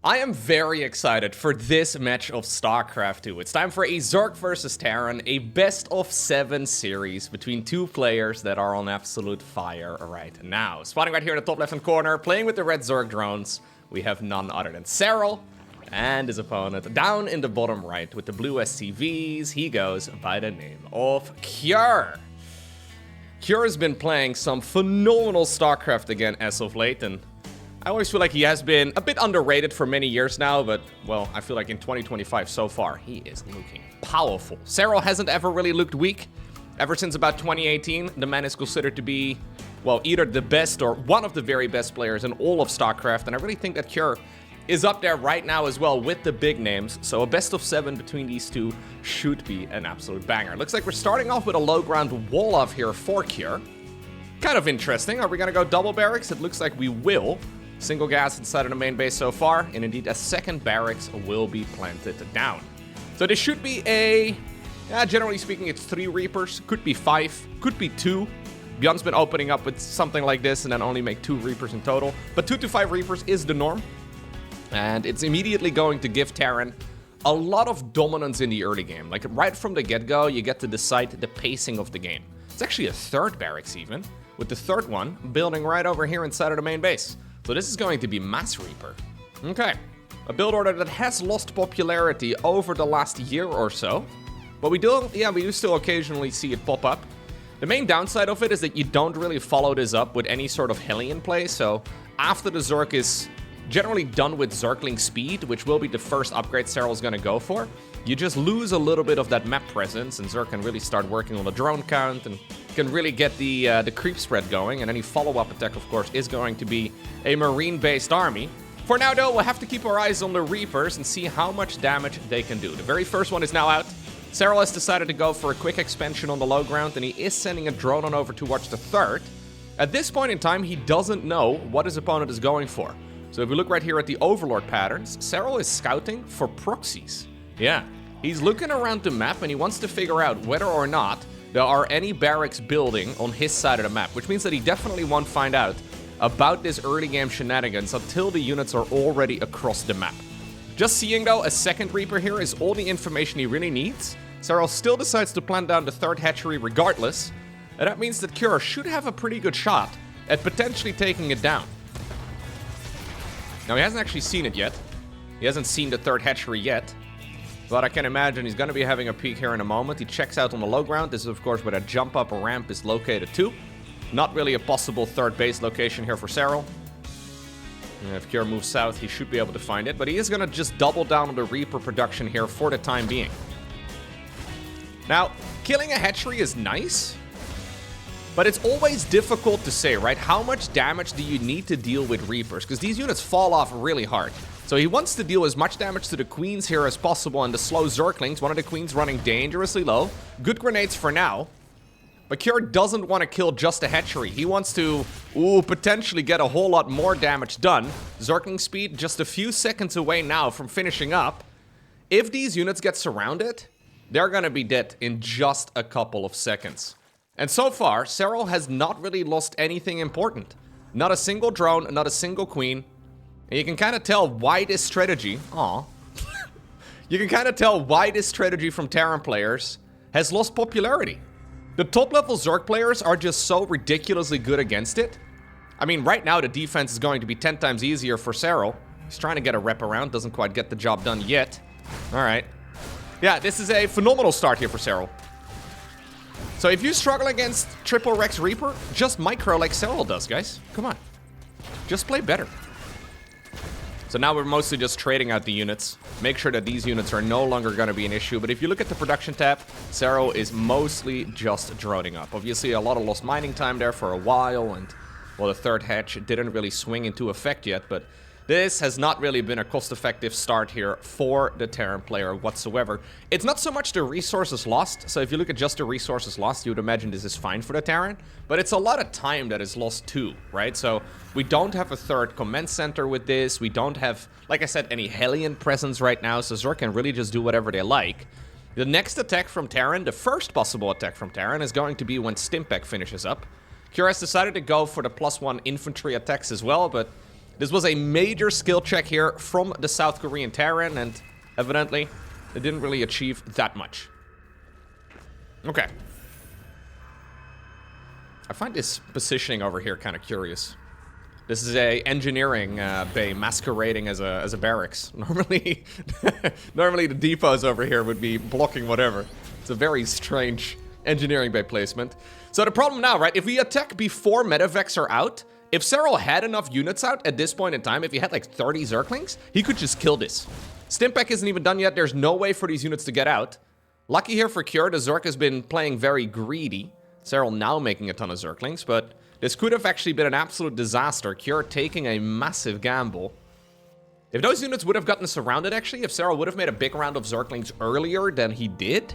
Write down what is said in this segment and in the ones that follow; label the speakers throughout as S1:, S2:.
S1: I am very excited for this match of StarCraft 2. It's time for a Zerg versus Terran, a best of 7 series between two players that are on absolute fire right now. Spawning right here in the top left-hand corner, playing with the red Zerg drones, we have none other than Serral and his opponent. Down in the bottom right with the blue SCVs, he goes by the name of Kijkwijzer. Kijkwijzer has been playing some phenomenal StarCraft again as of late, and I always feel like he has been a bit underrated for many years now, but, well, I feel like in 2025 so far, he is looking powerful. Serral hasn't ever really looked weak. Ever since about 2018, the man is considered to be, well, either the best or one of the very best players in all of StarCraft, and I really think that Kijkwijzer is up there right now as well with the big names, so a best of 7 between these two should be an absolute banger. Looks like we're starting off with a low ground wall off here for Kijkwijzer. Kind of interesting. Are we gonna go double barracks? It looks like we will. Single gas inside of the main base so far, and indeed a second barracks will be planted down. So this should be a, generally speaking, it's 3 Reapers, could be 5, could be 2. Bjorn's been opening up with something like this and then only make 2 Reapers in total. But 2 to 5 Reapers is the norm. And it's immediately going to give Terran a lot of dominance in the early game. Like right from the get-go, you get to decide the pacing of the game. It's actually a 3rd barracks even, with the 3rd one building right over here inside of the main base. So this is going to be Mass Reaper. Okay, a build order that has lost popularity over the last year or so. But we do still occasionally see it pop up. The main downside of it is that you don't really follow this up with any sort of Hellion play. So after the Zerg is generally done with Zergling speed, which will be the first upgrade Serral's going to go for, you just lose a little bit of that map presence, and Zerg can really start working on the drone count and can really get the creep spread going. And any follow-up attack, of course, is going to be a marine-based army. For now, though, we'll have to keep our eyes on the Reapers and see how much damage they can do. The very first one is now out. Serral has decided to go for a quick expansion on the low ground, and he is sending a drone on over towards the 3rd. At this point in time, he doesn't know what his opponent is going for. So if we look right here at the Overlord patterns, Serral is scouting for proxies. Yeah, he's looking around the map and he wants to figure out whether or not there are any barracks building on his side of the map, which means that he definitely won't find out about this early game shenanigans until the units are already across the map. Just seeing, though, a 2nd Reaper here is all the information he really needs. Serral still decides to plant down the 3rd hatchery regardless, and that means that Kijkwijzer should have a pretty good shot at potentially taking it down. Now, he hasn't actually seen it yet. He hasn't seen the 3rd hatchery yet. But I can imagine he's going to be having a peek here in a moment. He checks out on the low ground. This is, of course, where that jump-up ramp is located too. Not really a possible 3rd base location here for Serral. If Kijkwijzer moves south, he should be able to find it. But he is going to just double down on the Reaper production here for the time being. Now, killing a hatchery is nice, but it's always difficult to say, right? How much damage do you need to deal with Reapers? Because these units fall off really hard. So he wants to deal as much damage to the queens here as possible and the slow Zerglings. One of the queens running dangerously low. Good grenades for now. But Kijkwijzer doesn't want to kill just a hatchery. He wants to, potentially get a whole lot more damage done. Zergling speed just a few seconds away now from finishing up. If these units get surrounded, they're going to be dead in just a couple of seconds. And so far, Serral has not really lost anything important. Not a single drone, not a single queen. And you can kind of tell why this strategy, you can kind of tell why this strategy from Terran players has lost popularity. The top level Zerg players are just so ridiculously good against it. I mean, right now the defense is going to be 10 times easier for Serral. He's trying to get a rep around, doesn't quite get the job done yet. All right. Yeah, this is a phenomenal start here for Serral. So if you struggle against Triple Rex Reaper, just micro like Serral does, guys. Come on. Just play better. So now we're mostly just trading out the units. Make sure that these units are no longer going to be an issue. But if you look at the production tab, Serral is mostly just droning up. Obviously, a lot of lost mining time there for a while. And, well, the 3rd hatch didn't really swing into effect yet. But this has not really been a cost-effective start here for the Terran player whatsoever. It's not so much the resources lost. So if you look at just the resources lost, you would imagine this is fine for the Terran. But it's a lot of time that is lost too, right? So we don't have a 3rd command center with this. We don't have, like I said, any Hellion presence right now. So Zerg can really just do whatever they like. The next attack from Terran, the first possible attack from Terran, is going to be when Stimpak finishes up. Kijkwijzer has decided to go for the +1 infantry attacks as well, but This was a major skill check here from the South Korean Terran, and evidently, it didn't really achieve that much. Okay. I find this positioning over here kind of curious. This is a engineering bay masquerading as a barracks. Normally, normally the depots over here would be blocking whatever. It's a very strange engineering bay placement. So the problem now, right? If we attack before medevacs are out, if Serral had enough units out at this point in time, if he had like 30 Zerglings, he could just kill this. Stimpack isn't even done yet. There's no way for these units to get out. Lucky here for Cure, the Zerg has been playing very greedy. Serral now making a ton of Zerglings, but this could have actually been an absolute disaster. Cure taking a massive gamble. If those units would have gotten surrounded, actually, if Serral would have made a big round of Zerglings earlier than he did,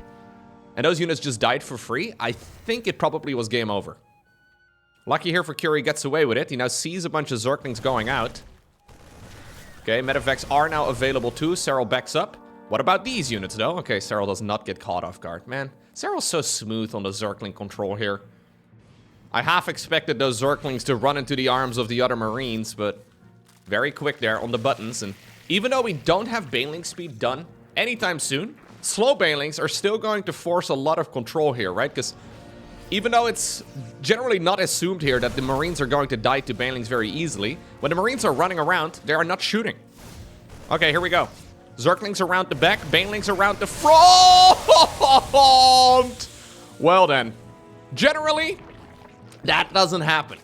S1: and those units just died for free, I think it probably was game over. Lucky here for Cure, he gets away with it. He now sees a bunch of Zerglings going out. Okay, medevacs are now available too. Serral backs up. What about these units, though? Okay, Serral does not get caught off guard. Man, Serral's so smooth on the Zergling control here. I half expected those Zerglings to run into the arms of the other Marines, but very quick there on the buttons. And even though we don't have Baneling speed done anytime soon, slow Banelings are still going to force a lot of control here, right? Because even though it's generally not assumed here that the Marines are going to die to Banelings very easily, when the Marines are running around, they are not shooting. Okay, here we go. Zerglings around the back, Banelings around the front! Well then, generally, that doesn't happen.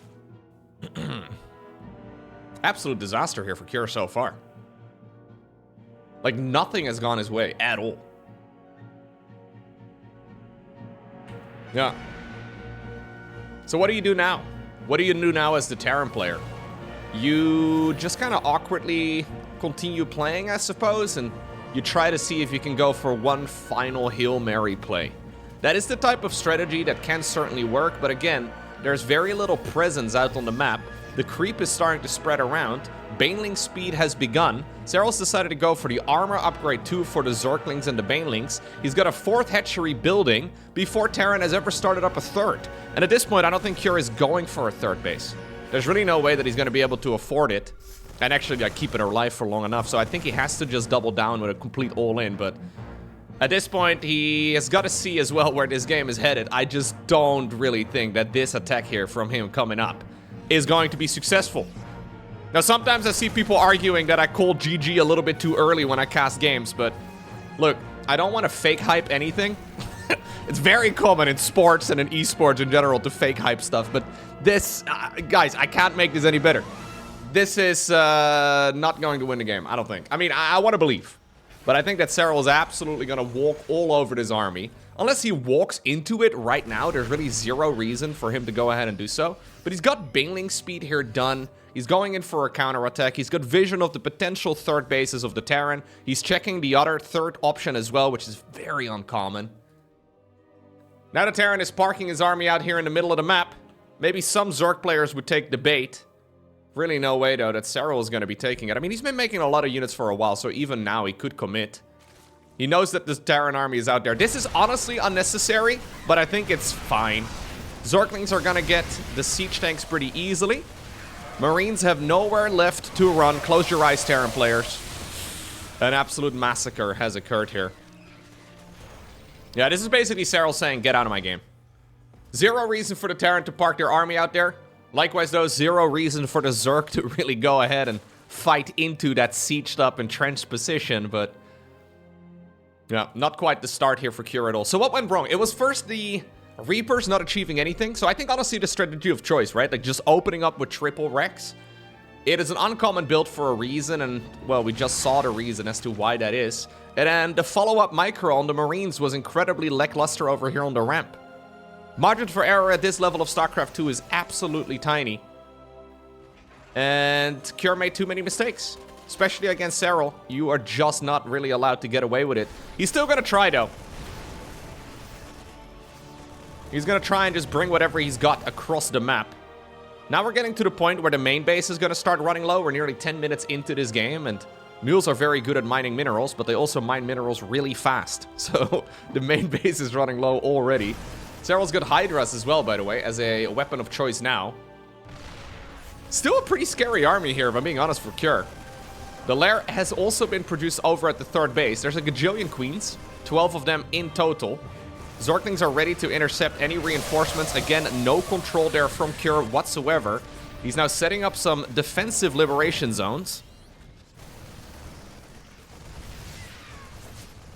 S1: Absolute disaster here for Cure so far. Like, nothing has gone his way at all. Yeah. So what do you do now? What do you do now as the Terran player? You just kind of awkwardly continue playing, I suppose, and you try to see if you can go for one final Hail Mary play. That is the type of strategy that can certainly work, but again, there's very little presence out on the map. The creep is starting to spread around. Baneling speed has begun. Serral's decided to go for the armor upgrade 2 for the Zerglings and the Banelings. He's got a 4th hatchery building before Terran has ever started up a 3rd. And at this point, I don't think Cure is going for a 3rd base. There's really no way that he's going to be able to afford it and actually like, keep it alive for long enough. So I think he has to just double down with a complete all-in. But at this point, he has got to see as well where this game is headed. I just don't really think that this attack here from him coming up is going to be successful. Now, sometimes I see people arguing that I called GG a little bit too early when I cast games, but look, I don't want to fake hype anything. It's very common in sports and in esports in general to fake hype stuff, but this, guys, I can't make this any better. This is not going to win the game, I don't think. I mean, I want to believe, but I think that Serral is absolutely going to walk all over this army. Unless he walks into it right now, there's really zero reason for him to go ahead and do so. But he's got Baneling speed here done. He's going in for a counterattack. He's got vision of the potential 3rd bases of the Terran. He's checking the other 3rd option as well, which is very uncommon. Now the Terran is parking his army out here in the middle of the map. Maybe some Zerg players would take the bait. Really no way, though, that Serral is going to be taking it. I mean, he's been making a lot of units for a while, so even now he could commit. He knows that this Terran army is out there. This is honestly unnecessary, but I think it's fine. Zerglings are going to get the siege tanks pretty easily. Marines have nowhere left to run. Close your eyes, Terran players. An absolute massacre has occurred here. Yeah, this is basically Serral saying, get out of my game. Zero reason for the Terran to park their army out there. Likewise, though, zero reason for the Zerg to really go ahead and fight into that sieged up entrenched position, but yeah, not quite the start here for Cure at all. So what went wrong? It was first the Reapers not achieving anything. So I think honestly the strategy of choice, right? Like just opening up with triple Rex. It is an uncommon build for a reason, and well, we just saw the reason as to why that is. And then the follow-up micro on the Marines was incredibly lackluster over here on the ramp. Margin for error at this level of StarCraft 2 is absolutely tiny. And Cure made too many mistakes. Especially against Serral. You are just not really allowed to get away with it. He's still gonna try, though. He's gonna try and just bring whatever he's got across the map. Now we're getting to the point where the main base is gonna start running low. We're nearly 10 minutes into this game, and mules are very good at mining minerals, but they also mine minerals really fast. So the main base is running low already. Serral's got Hydras as well, by the way, as a weapon of choice now. Still a pretty scary army here, if I'm being honest, for Cure. The lair has also been produced over at the third base. There's a gajillion queens, 12 of them in total. Zerglings are ready to intercept any reinforcements. Again, no control there from Cure whatsoever. He's now setting up some defensive liberation zones.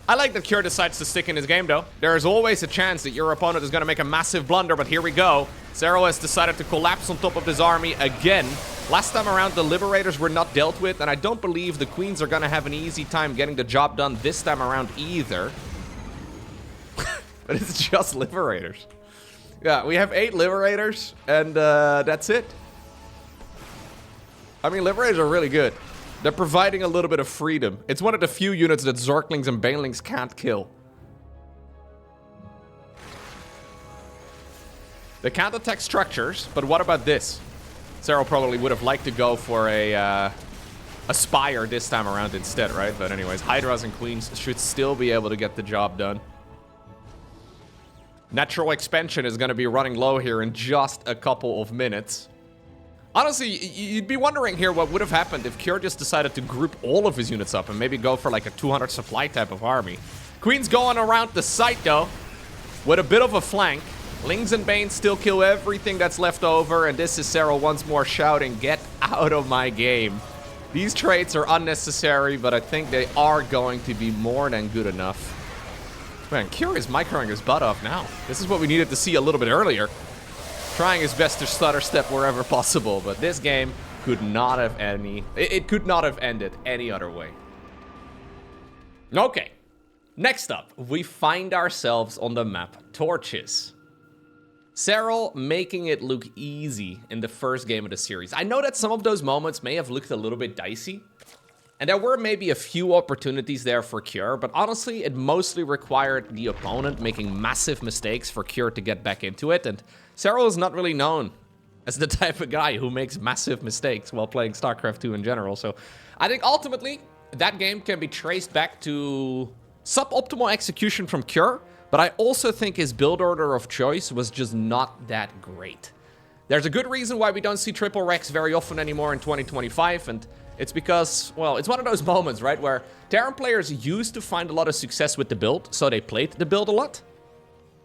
S1: I like that Cure decides to stick in his game, though. There is always a chance that your opponent is going to make a massive blunder, but here we go. Serral has decided to collapse on top of this army again. Last time around, the Liberators were not dealt with, and I don't believe the Queens are going to have an easy time getting the job done this time around either. But it's just Liberators. Yeah, we have 8 Liberators, and that's it. I mean, Liberators are really good. They're providing a little bit of freedom. It's one of the few units that Zerglings and Banelings can't kill. They can't attack structures, but what about this? Serral probably would have liked to go for a Spire this time around instead, right? But anyways, Hydras and Queens should still be able to get the job done. Natural expansion is going to be running low here in just a couple of minutes. Honestly, you'd be wondering here what would have happened if Cure just decided to group all of his units up and maybe go for like a 200 supply type of army. Queen's going around the site though, with a bit of a flank. Lings and Banes still kill everything that's left over, and this is Serral once more shouting, "Get out of my game." These traits are unnecessary, but I think they are going to be more than good enough. Man, Cure is microing his butt off now. This is what we needed to see a little bit earlier. Trying his best to stutter step wherever possible, but this game could not have it could not have ended any other way. Okay, next up, we find ourselves on the map Torches. Serral making it look easy in the first game of the series. I know that some of those moments may have looked a little bit dicey, and there were maybe a few opportunities there for Cure, but honestly, it mostly required the opponent making massive mistakes for Cure to get back into it, and Serral is not really known as the type of guy who makes massive mistakes while playing StarCraft 2 in general, so I think ultimately, that game can be traced back to suboptimal execution from Cure, but I also think his build order of choice was just not that great. There's a good reason why we don't see triple Rex very often anymore in 2025, and it's because, well, it's one of those moments, right, where Terran players used to find a lot of success with the build, so they played the build a lot.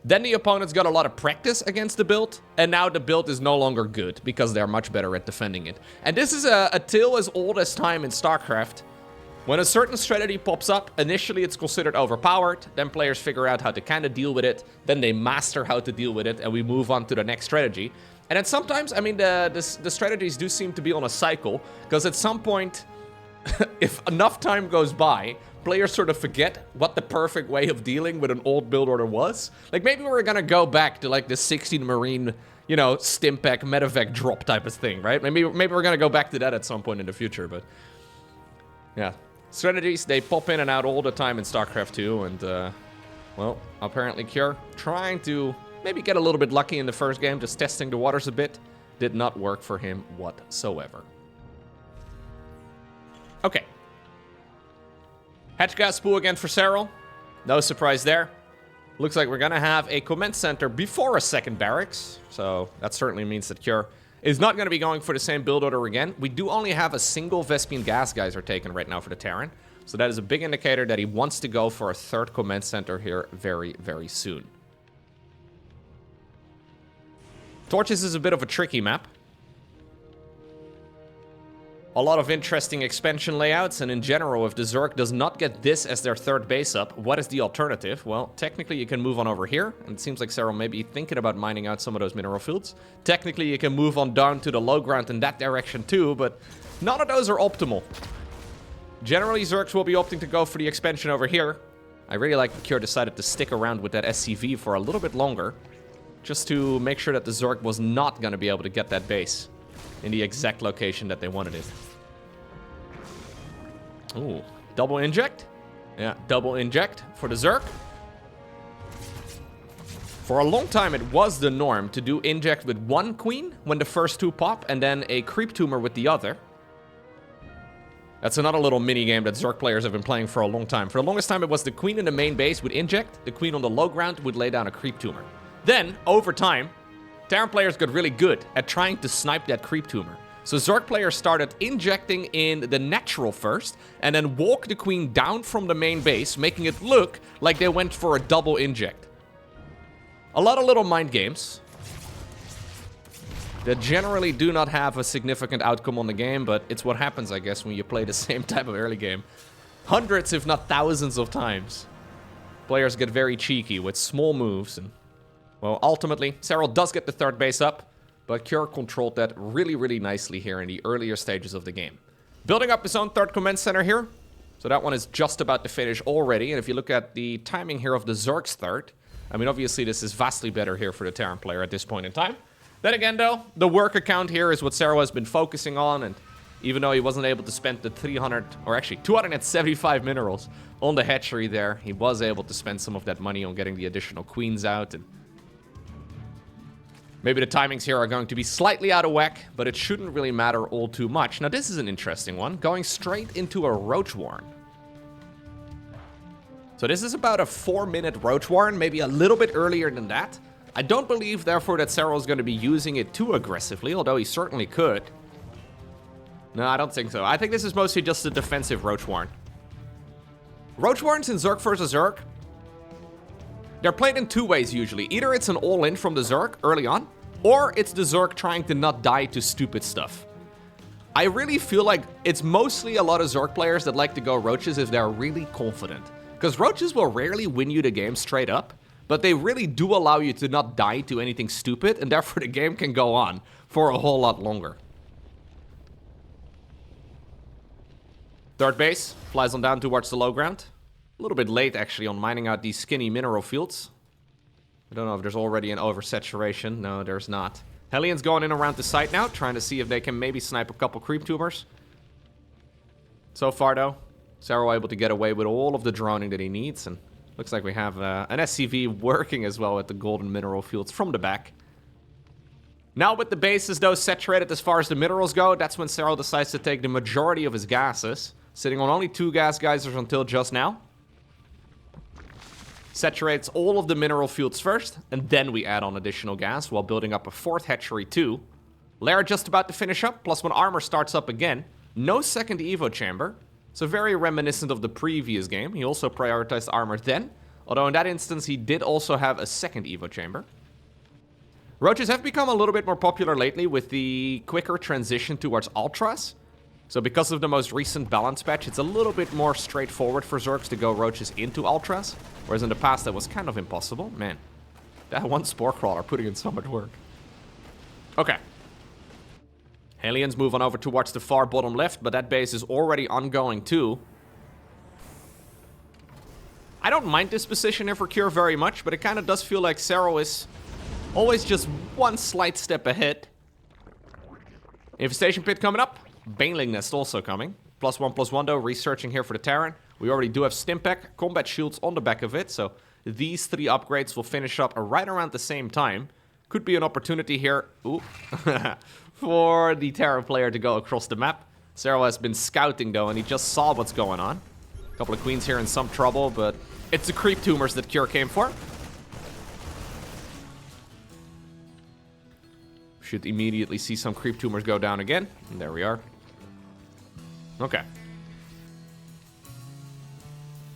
S1: Then the opponents got a lot of practice against the build, and now the build is no longer good because they're much better at defending it. And this is a tale as old as time in StarCraft. When a certain strategy pops up, initially it's considered overpowered, then players figure out how to kind of deal with it, then they master how to deal with it, and we move on to the next strategy. And then sometimes, I mean, the strategies do seem to be on a cycle, because at some point, if enough time goes by, players sort of forget what the perfect way of dealing with an old build order was. Like, maybe we're gonna go back to, like, the 16 Marine, you know, Stimpak, Medevac drop type of thing, right? Maybe we're gonna go back to that at some point in the future, but yeah. Strategies, they pop in and out all the time in StarCraft 2, and, well, apparently Cure trying to maybe get a little bit lucky in the first game, just testing the waters a bit, did not work for him whatsoever. Okay. Hatch gas spool again for Serral. No surprise there. Looks like we're gonna have a command center before a second barracks, so that certainly means that Cure is not going to be going for the same build order again. We do only have a single Vespene gas geyser taken right now for the Terran, so that is a big indicator that he wants to go for a third command center here very, very soon. Torches is a bit of a tricky map. A lot of interesting expansion layouts, and in general, if the Zerg does not get this as their third base up, what is the alternative? Well, technically you can move on over here, and it seems like Serral may be thinking about mining out some of those mineral fields. Technically you can move on down to the low ground in that direction too, but none of those are optimal. Generally, Zergs will be opting to go for the expansion over here. I really like that Cure decided to stick around with that SCV for a little bit longer, just to make sure that the Zerg was not going to be able to get that base in the exact location that they wanted it. Ooh, double inject? Yeah, double inject for the Zerg. For a long time, it was the norm to do inject with one queen when the first two pop, and then a creep tumor with the other. That's another little mini game that Zerg players have been playing for a long time. For the longest time, it was the queen in the main base would inject, the queen on the low ground would lay down a creep tumor. Then, over time, Terran players got really good at trying to snipe that creep tumor. So Zerg players started injecting in the natural first, and then walked the queen down from the main base, making it look like they went for a double inject. A lot of little mind games that generally do not have a significant outcome on the game, but it's what happens, I guess, when you play the same type of early game hundreds, if not thousands of times. Players get very cheeky with small moves, and, well, ultimately, Serral does get the third base up, but Cure controlled that really, really nicely here in the earlier stages of the game. Building up his own third command center here, so that one is just about to finish already, and if you look at the timing here of the Zerg's third, I mean, obviously this is vastly better here for the Terran player at this point in time. Then again, though, the work account here is what Serral has been focusing on, and even though he wasn't able to spend the 300, or actually 275 minerals on the hatchery there, he was able to spend some of that money on getting the additional queens out, and maybe the timings here are going to be slightly out of whack, but it shouldn't really matter all too much. Now, this is an interesting one, going straight into a Roach Warren. So this is about a 4-minute Roach Warren, maybe a little bit earlier than that. I don't believe, therefore, that Serral is going to be using it too aggressively, although he certainly could. No, I don't think so. I think this is mostly just a defensive Roach Warren. Roach Warrens in Zerg vs. Zerg, they're played in two ways usually. Either it's an all-in from the Zerg early on, or it's the Zerg trying to not die to stupid stuff. I really feel like it's mostly a lot of Zerg players that like to go Roaches if they're really confident. Because Roaches will rarely win you the game straight up, but they really do allow you to not die to anything stupid, and therefore the game can go on for a whole lot longer. Third base flies on down towards the low ground. A little bit late, actually, on mining out these skinny mineral fields. I don't know if there's already an oversaturation. No, there's not. Hellions going in around the site now, trying to see if they can maybe snipe a couple creep tumors. So far, though, Serral able to get away with all of the droning that he needs, and looks like we have an SCV working as well at the golden mineral fields from the back. Now with the bases, though, saturated as far as the minerals go, that's when Serral decides to take the majority of his gases, sitting on only 2 gas geysers until just now. Saturates all of the mineral fields first, and then we add on additional gas while building up a 4th hatchery too. Lair just about to finish up, plus when armor starts up again. No second evo chamber, so very reminiscent of the previous game. He also prioritized armor then, although in that instance he did also have a second evo chamber. Roaches have become a little bit more popular lately with the quicker transition towards Ultras. So because of the most recent balance patch, it's a little bit more straightforward for Zergs to go Roaches into Ultras, whereas in the past that was kind of impossible. Man, that one Spore Crawler putting in so much work. Okay. Aliens move on over towards the far bottom left, but that base is already ongoing too. I don't mind this position here for Cure very much, but it kind of does feel like Serral is always just one slight step ahead. Infestation Pit coming up. Baneling Nest also coming. +1/+1 though, researching here for the Terran. We already do have Stimpack, combat shields on the back of it, so these 3 upgrades will finish up right around the same time. Could be an opportunity here, ooh, for the Terran player to go across the map. Serral has been scouting though, and he just saw what's going on. A couple of queens here in some trouble, but it's the creep tumors that Cure came for. Should immediately see some creep tumors go down again. And there we are. Okay.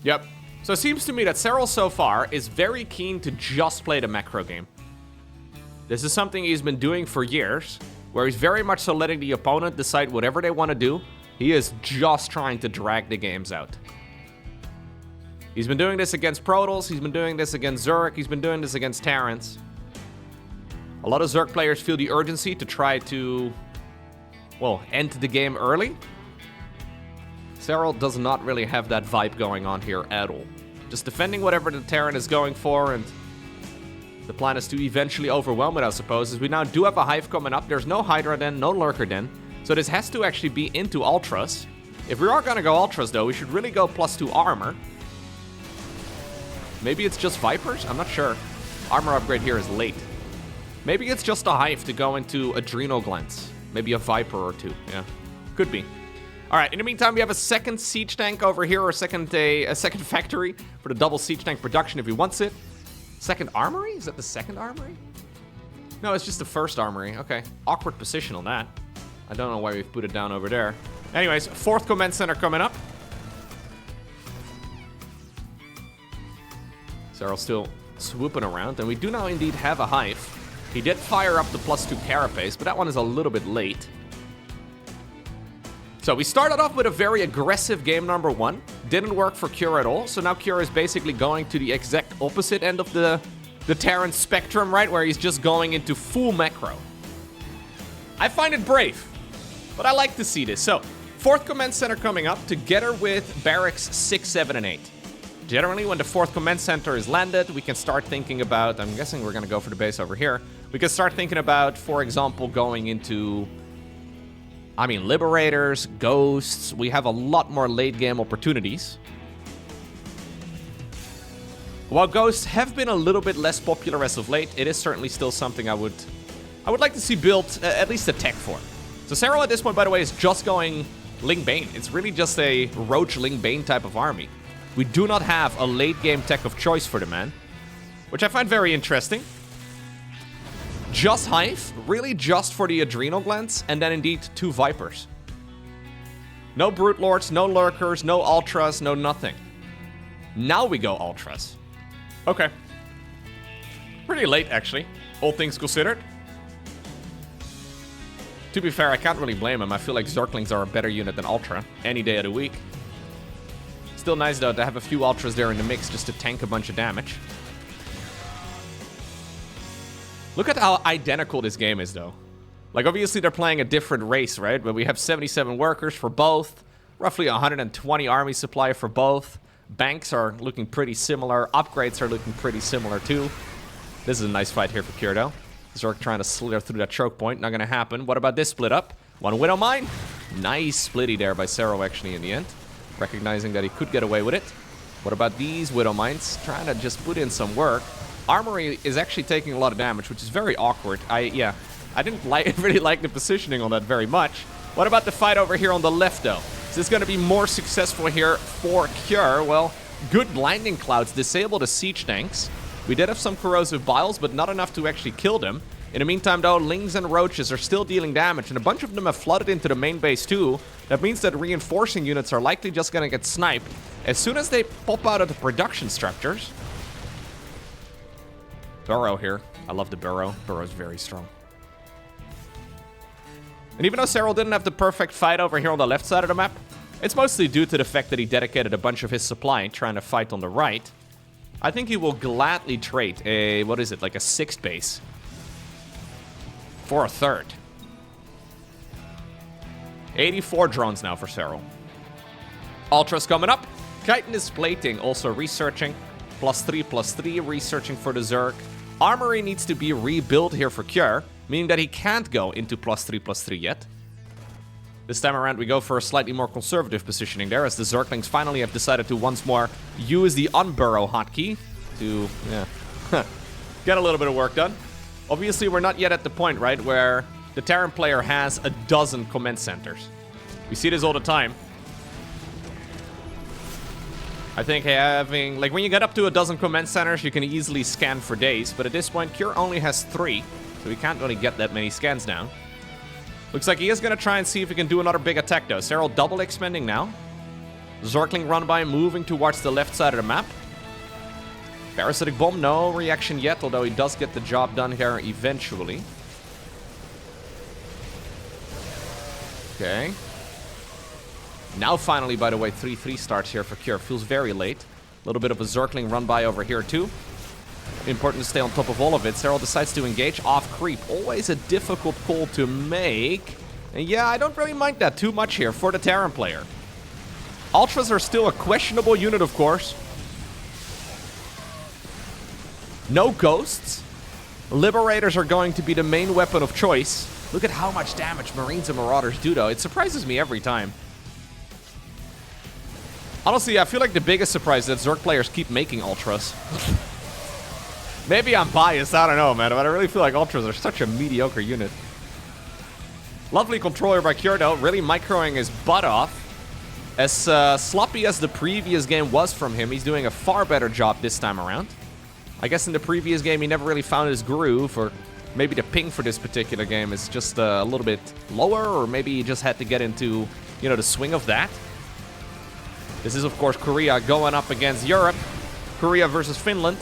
S1: Yep. So it seems to me that Serral so far is very keen to just play the macro game. This is something he's been doing for years, where he's very much so letting the opponent decide whatever they want to do. He is just trying to drag the games out. He's been doing this against Protoss, he's been doing this against Zerg, he's been doing this against Terrans. A lot of Zerg players feel the urgency to try to, well, end the game early. Serral does not really have that vibe going on here at all. Just defending whatever the Terran is going for, and the plan is to eventually overwhelm it, I suppose, as we now do have a Hive coming up. There's no Hydra den, no Lurker den, so this has to actually be into Ultras. If we are going to go Ultras, though, we should really go +2 armor. Maybe it's just Vipers? I'm not sure. Armor upgrade here is late. Maybe it's just a Hive to go into Adrenal Glands. Maybe a Viper or 2, yeah. Could be. Alright, in the meantime, we have a second siege tank over here, or a second factory for the double siege tank production if he wants it. Second armory? Is that the second armory? No, it's just the first armory. Okay. Awkward position on that. I don't know why we've put it down over there. Anyways, 4th command center coming up. Serral still swooping around, and we do now indeed have a hive. He did fire up the +2 carapace, but that one is a little bit late. So we started off with a very aggressive game number 1. Didn't work for Cure at all, so now Cure is basically going to the exact opposite end of the Terran spectrum, right? Where he's just going into full macro. I find it brave, but I like to see this. So, 4th command center coming up together with barracks 6, 7, and 8. Generally, when the 4th command center is landed, we can start thinking about, I'm guessing we're going to go for the base over here. We can start thinking about, for example, going into, Liberators, Ghosts. We have a lot more late game opportunities. While Ghosts have been a little bit less popular as of late, it is certainly still something I would like to see built, at least a tech for. So Serral at this point, by the way, is just going Ling Bane. It's really just a Roach Ling Bane type of army. We do not have a late game tech of choice for the man, which I find very interesting. Just Hive, really just for the adrenal glands, and then indeed 2 Vipers. No Brute Lords, no Lurkers, no Ultras, no nothing. Now we go Ultras. Okay. Pretty late, actually, all things considered. To be fair, I can't really blame him. I feel like Zerglings are a better unit than Ultra any day of the week. Still nice, though, to have a few Ultras there in the mix just to tank a bunch of damage. Look at how identical this game is, though. Like, obviously, they're playing a different race, right? But we have 77 workers for both. Roughly 120 army supply for both. Banks are looking pretty similar. Upgrades are looking pretty similar, too. This is a nice fight here for Cure, though. Zerg trying to slither through that choke point. Not going to happen. What about this split up? 1 Widow Mine. Nice splitty there by Serral, actually, in the end. Recognizing that he could get away with it. What about these Widow Mines? Trying to just put in some work. Armory is actually taking a lot of damage, which is very awkward. I didn't really like the positioning on that very much. What about the fight over here on the left, though? Is this going to be more successful here for Cure? Well, good Blinding Clouds disable the siege tanks. We did have some Corrosive Biles, but not enough to actually kill them. In the meantime, though, Lings and Roaches are still dealing damage, and a bunch of them have flooded into the main base, too. That means that reinforcing units are likely just going to get sniped as soon as they pop out of the production structures. Burrow here. I love the Burrow. Burrow's very strong. And even though Serral didn't have the perfect fight over here on the left side of the map, it's mostly due to the fact that he dedicated a bunch of his supply trying to fight on the right. I think he will gladly trade a, what is it, like a 6th base for a 3rd. 84 drones now for Serral. Ultras coming up. Chitin is plating, also researching. +3/+3, researching for the Zerg. Armory needs to be rebuilt here for Cure, meaning that he can't go into +3/+3 yet. This time around, we go for a slightly more conservative positioning there, as the Zerglings finally have decided to once more use the unburrow hotkey to, get a little bit of work done. Obviously, we're not yet at the point, right, where the Terran player has a dozen command centers. We see this all the time. I think having, like, when you get up to a dozen command centers, you can easily scan for days, but at this point, Cure only has 3, so we can't really get that many scans down. Looks like he is going to try and see if he can do another big attack, though. Serral double expanding now. Zergling run by, moving towards the left side of the map. Parasitic Bomb, no reaction yet, although he does get the job done here eventually. Okay. Now finally, by the way, 3-3 starts here for Cure. Feels very late. A little bit of a Zergling run by over here, too. Important to stay on top of all of it. Serral decides to engage off creep. Always a difficult call to make. And yeah, I don't really mind that too much here for the Terran player. Ultras are still a questionable unit, of course. No Ghosts. Liberators are going to be the main weapon of choice. Look at how much damage Marines and Marauders do, though. It surprises me every time. Honestly, I feel like the biggest surprise is that Zerg players keep making Ultras. Maybe I'm biased, I don't know, man, but I really feel like Ultras are such a mediocre unit. Lovely controller by Cure, though, really microing his butt off. As sloppy as the previous game was from him, he's doing a far better job this time around. I guess in the previous game, he never really found his groove, or maybe the ping for this particular game is just a little bit lower, or maybe he just had to get into, you know, the swing of that. This is, of course, Korea going up against Europe. Korea versus Finland.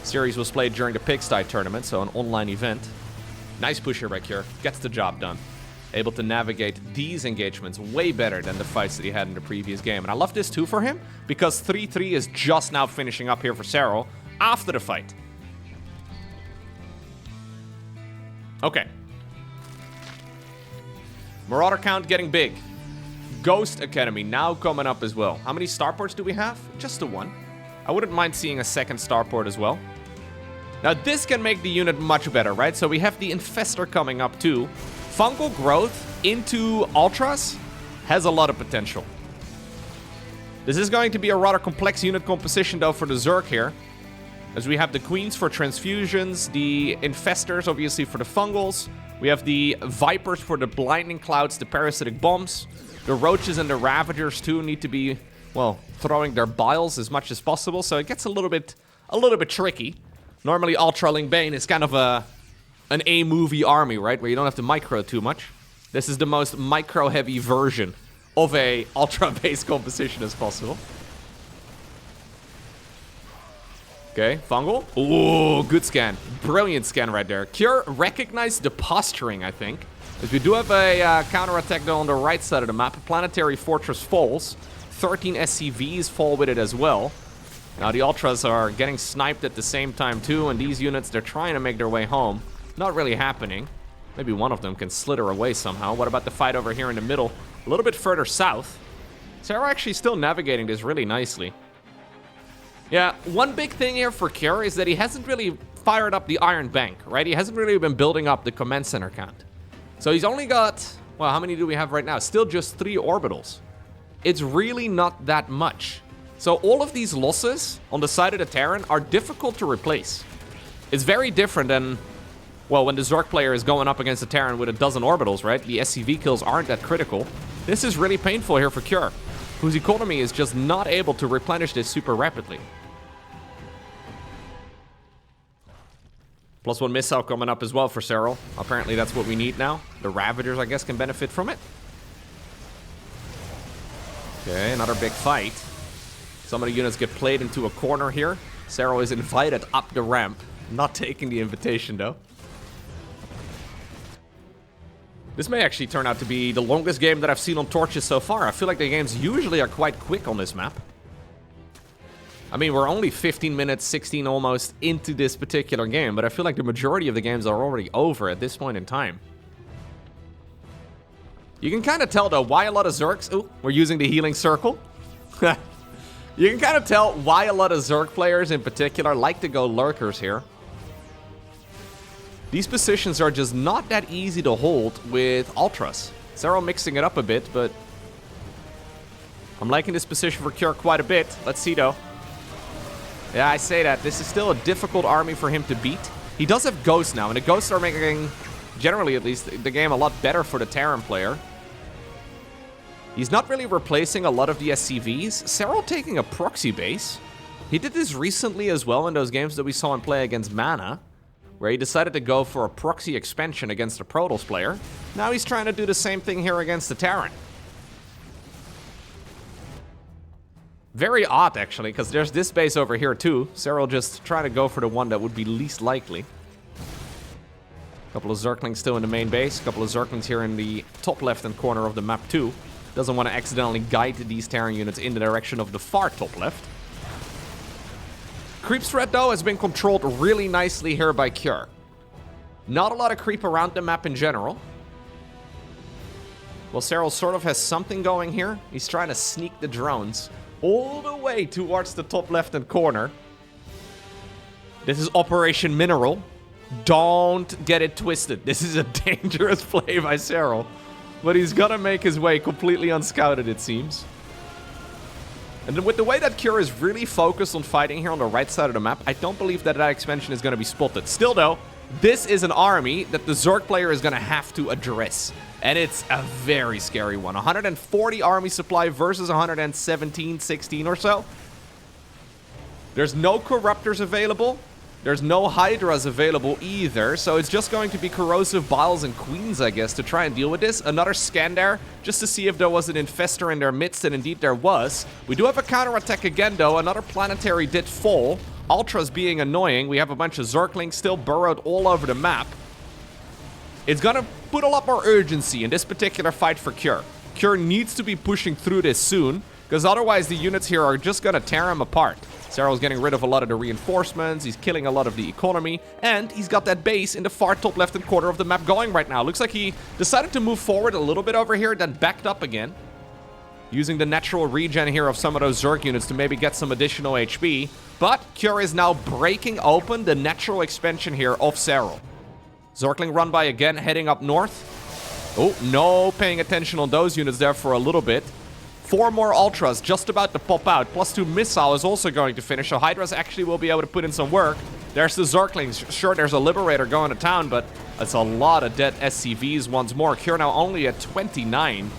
S1: Series was played during the Pigsty tournament, so an online event. Nice push here by Kjær. Gets the job done. Able to navigate these engagements way better than the fights that he had in the previous game. And I love this too for him, because 3-3 is just now finishing up here for Serral after the fight. Okay. Marauder count getting big. Ghost Academy now coming up as well. How many starports do we have? Just the one. I wouldn't mind seeing a second starport as well. Now this can make the unit much better, right? So we have the Infestor coming up too. Fungal growth into Ultras has a lot of potential. This is going to be a rather complex unit composition though for the Zerg here. As we have the Queens for transfusions, the Infestors obviously for the Fungals. We have the Vipers for the Blinding Clouds, the Parasitic Bombs. The Roaches and the Ravagers too need to be, well, throwing their biles as much as possible. So it gets a little bit tricky. Normally Ultra Ling Bane is kind of an A-movie army, right? Where you don't have to micro too much. This is the most micro-heavy version of a Ultra-based composition as possible. Okay, Fungal. Ooh, good scan. Brilliant scan right there. Kjær recognized the posturing, I think. Because we do have a counter-attack though on the right side of the map. Planetary Fortress falls. 13 SCVs fall with it as well. Now the Ultras are getting sniped at the same time too, and these units, they're trying to make their way home. Not really happening. Maybe one of them can slither away somehow. What about the fight over here in the middle? A little bit further south. Serral actually still navigating this really nicely. Yeah, one big thing here for Kjær is that he hasn't really fired up the Iron Bank, right? He hasn't really been building up the command center count. So he's only got, well, how many do we have right now? Still just 3 orbitals. It's really not that much. So all of these losses on the side of the Terran are difficult to replace. It's very different than, well, when the Zerg player is going up against the Terran with a dozen orbitals, right? The SCV kills aren't that critical. This is really painful here for Kjær, whose economy is just not able to replenish this super rapidly. +1 missile coming up as well for Serral. Apparently that's what we need now. The Ravagers, I guess, can benefit from it. Okay, another big fight. Some of the units get played into a corner here. Serral is invited up the ramp. Not taking the invitation, though. This may actually turn out to be the longest game that I've seen on Torches so far. I feel like the games usually are quite quick on this map. I mean, we're only 15 minutes, 16 almost, into this particular game, but I feel like the majority of the games are already over at this point in time. You can kind of tell, though, why a lot of Zergs... Ooh, we're using the healing circle. You can kind of tell why a lot of Zerg players in particular like to go lurkers here. These positions are just not that easy to hold with Ultras. Serral mixing it up a bit, but I'm liking this position for Kjær quite a bit. Let's see, though. Yeah, I say that. This is still a difficult army for him to beat. He does have Ghosts now, and the Ghosts are making, generally at least, the game a lot better for the Terran player. He's not really replacing a lot of the SCVs. Serral taking a proxy base. He did this recently as well in those games that we saw him play against Mana, where he decided to go for a proxy expansion against a Protoss player. Now he's trying to do the same thing here against the Terran. Very odd, actually, because there's this base over here too. Serral just trying to go for the one that would be least likely. A couple of Zerglings still in the main base. A couple of Zerglings here in the top left-hand corner of the map too. Doesn't want to accidentally guide these Terran units in the direction of the far top left. Creep threat, though, has been controlled really nicely here by Kjær. Not a lot of creep around the map in general. Well, Serral sort of has something going here. He's trying to sneak the drones all the way towards the top left-hand corner. This is Operation Mineral. Don't get it twisted. This is a dangerous play by Serral. But he's gonna make his way completely unscouted, it seems. And then with the way that Kjær is really focused on fighting here on the right side of the map, I don't believe that that expansion is gonna be spotted. Still, though, this is an army that the Zerg player is gonna have to address. And it's a very scary one. 140 army supply versus 117, 16 or so. There's no Corruptors available. There's no Hydras available either, so it's just going to be Corrosive Biles and Queens, I guess, to try and deal with this. Another scan there, just to see if there was an Infestor in their midst, and indeed there was. We do have a counterattack again, though. Another planetary did fall. Ultras being annoying. We have a bunch of Zerglings still burrowed all over the map. It's gonna put a lot more urgency in this particular fight for Cure. Cure needs to be pushing through this soon, because otherwise the units here are just gonna tear him apart. Serral's getting rid of a lot of the reinforcements, he's killing a lot of the economy, and he's got that base in the far top left-hand corner of the map going right now. Looks like he decided to move forward a little bit over here, then backed up again. Using the natural regen here of some of those Zerg units to maybe get some additional HP. But Cure is now breaking open the natural expansion here of Serral. Zergling run by again, heading up north. Oh, no paying attention on those units there for a little bit. 4 more Ultras just about to pop out. +2 missile is also going to finish. So Hydras actually will be able to put in some work. There's the Zerglings. Sure, there's a Liberator going to town, but it's a lot of dead SCVs once more. Cure now only at 29.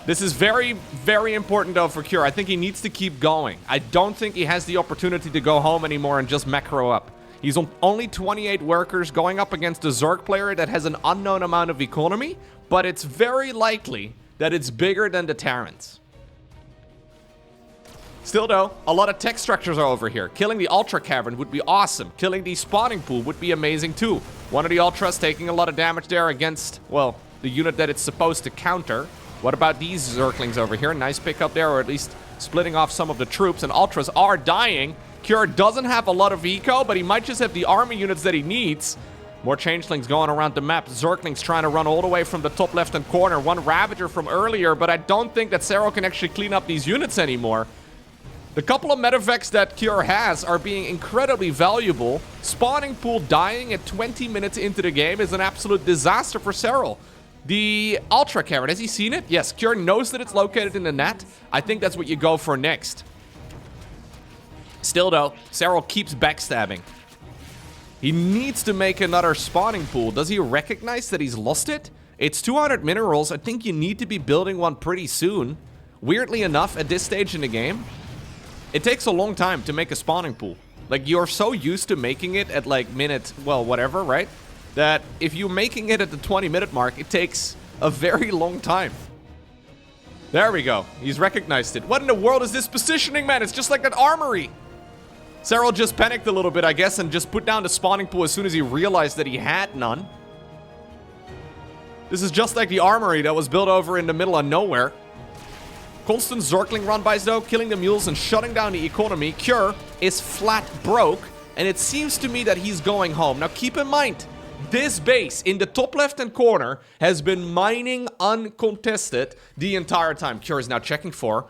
S1: This is very, very important, though, for Cure. I think he needs to keep going. I don't think he has the opportunity to go home anymore and just macro up. He's on only 28 workers going up against a Zerg player that has an unknown amount of economy, but it's very likely that it's bigger than the Terrans. Still, though, a lot of tech structures are over here. Killing the Ultra Cavern would be awesome. Killing the spawning pool would be amazing, too. One of the Ultras taking a lot of damage there against, well, the unit that it's supposed to counter. What about these Zerglings over here? Nice pickup there, or at least splitting off some of the troops, and Ultras are dying. Cure doesn't have a lot of eco, but he might just have the army units that he needs. More Changelings going around the map. Zerglings trying to run all the way from the top left-hand corner. One Ravager from earlier, but I don't think that Serral can actually clean up these units anymore. The couple of medevacs that Cure has are being incredibly valuable. Spawning pool dying at 20 minutes into the game is an absolute disaster for Serral. The Ultra Cavern, has he seen it? Yes, Cure knows that it's located in the net. I think that's what you go for next. Still, though, Serral keeps backstabbing. He needs to make another spawning pool. Does he recognize that he's lost it? It's 200 minerals. I think you need to be building one pretty soon. Weirdly enough, at this stage in the game, it takes a long time to make a spawning pool. Like, you're so used to making it at, like, minute, well, whatever, right? That if you're making it at the 20-minute mark, it takes a very long time. There we go. He's recognized it. What in the world is this positioning, man? It's just like that armory. Serral just panicked a little bit, I guess, and just put down the spawning pool as soon as he realized that he had none. This is just like the armory that was built over in the middle of nowhere. Constant Zergling run-bys, though, killing the mules and shutting down the economy. Cure is flat broke, and it seems to me that he's going home. Now, keep in mind, this base in the top left-hand corner has been mining uncontested the entire time. Cure is now checking for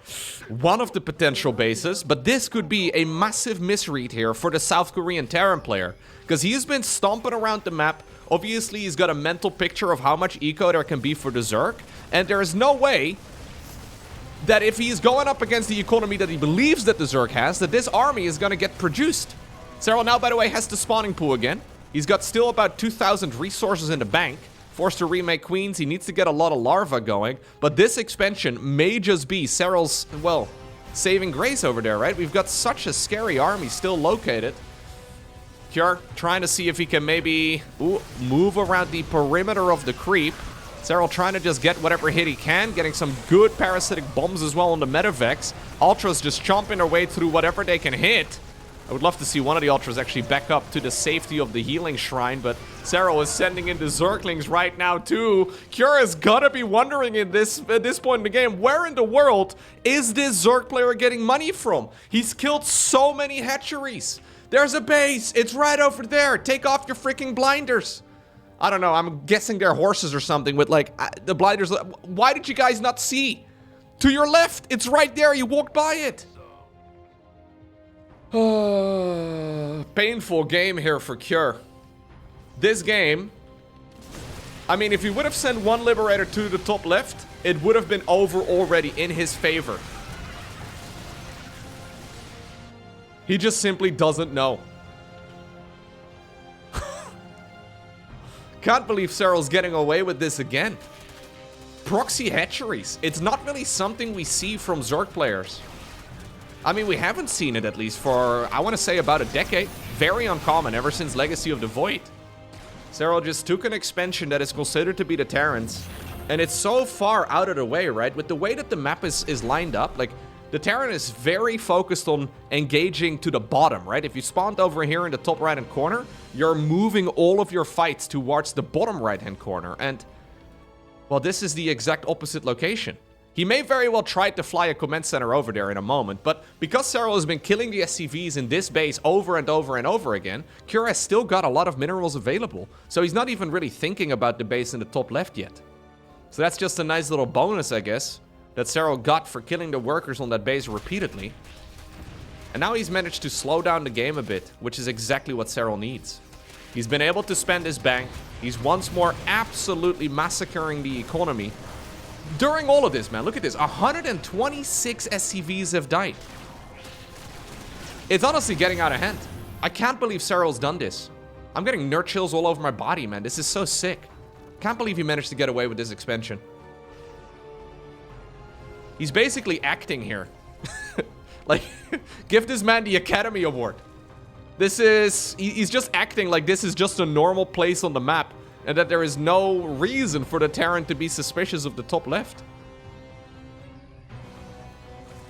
S1: one of the potential bases, but this could be a massive misread here for the South Korean Terran player, because he's been stomping around the map. Obviously, he's got a mental picture of how much eco there can be for the Zerg, and there is no way that if he's going up against the economy that he believes that the Zerg has, that this army is going to get produced. Serral now, by the way, has the spawning pool again. He's got still about 2,000 resources in the bank. Forced to remake queens. He needs to get a lot of larvae going. But this expansion may just be Serral's, well, saving grace over there, right? We've got such a scary army still located. Cure trying to see if he can maybe move around the perimeter of the creep. Serral trying to just get whatever hit he can. Getting some good parasitic bombs as well on the medevacs. Ultras just chomping their way through whatever they can hit. I would love to see one of the Ultras actually back up to the safety of the healing shrine, but Serral is sending in the Zerglings right now too. Cure has gotta be wondering at this point in the game, where in the world is this Zerg player getting money from? He's killed so many hatcheries. There's a base. It's right over there. Take off your freaking blinders. I don't know. I'm guessing they're horses or something with like the blinders. Why did you guys not see? To your left. It's right there. You walked by it. Painful game here for Cure. This game, I mean, if he would have sent one Liberator to the top left, it would have been over already in his favor. He just simply doesn't know. Can't believe Serral's getting away with this again. Proxy hatcheries. It's not really something we see from Zerg players. I mean, we haven't seen it at least for, I want to say, about a decade. Very uncommon ever since Legacy of the Void. Serral just took an expansion that is considered to be the Terrans, and it's so far out of the way, right? With the way that the map is lined up, like, the Terran is very focused on engaging to the bottom, right? If you spawned over here in the top right-hand corner, you're moving all of your fights towards the bottom right-hand corner. And, well, this is the exact opposite location. He may very well try to fly a command center over there in a moment, but because Serral has been killing the SCVs in this base over and over and over again, Cure has still got a lot of minerals available. So he's not even really thinking about the base in the top left yet. So that's just a nice little bonus, I guess, that Serral got for killing the workers on that base repeatedly. And now he's managed to slow down the game a bit, which is exactly what Serral needs. He's been able to spend his bank. He's once more absolutely massacring the economy. During all of this, man, look at this. 126 SCVs have died. It's honestly getting out of hand. I can't believe Serral's done this. I'm getting nerd chills all over my body, man. This is so sick. Can't believe he managed to get away with this expansion. He's basically acting here. Like, give this man the Academy Award. This is... He's just acting like this is just a normal place on the map, and that there is no reason for the Terran to be suspicious of the top left.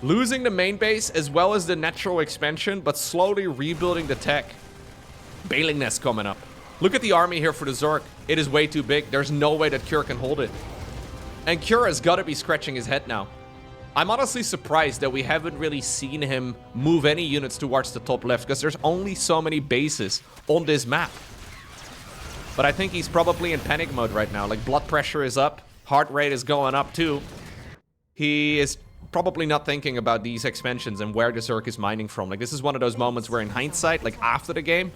S1: Losing the main base as well as the natural expansion, but slowly rebuilding the tech. Bailing Nest coming up. Look at the army here for the Zerg. It is way too big. There's no way that Cure can hold it. And Cure has got to be scratching his head now. I'm honestly surprised that we haven't really seen him move any units towards the top left, because there's only so many bases on this map. But I think he's probably in panic mode right now. Like, blood pressure is up. Heart rate is going up too. He is probably not thinking about these expansions and where the Zerg is mining from. Like, this is one of those moments where in hindsight, like after the game,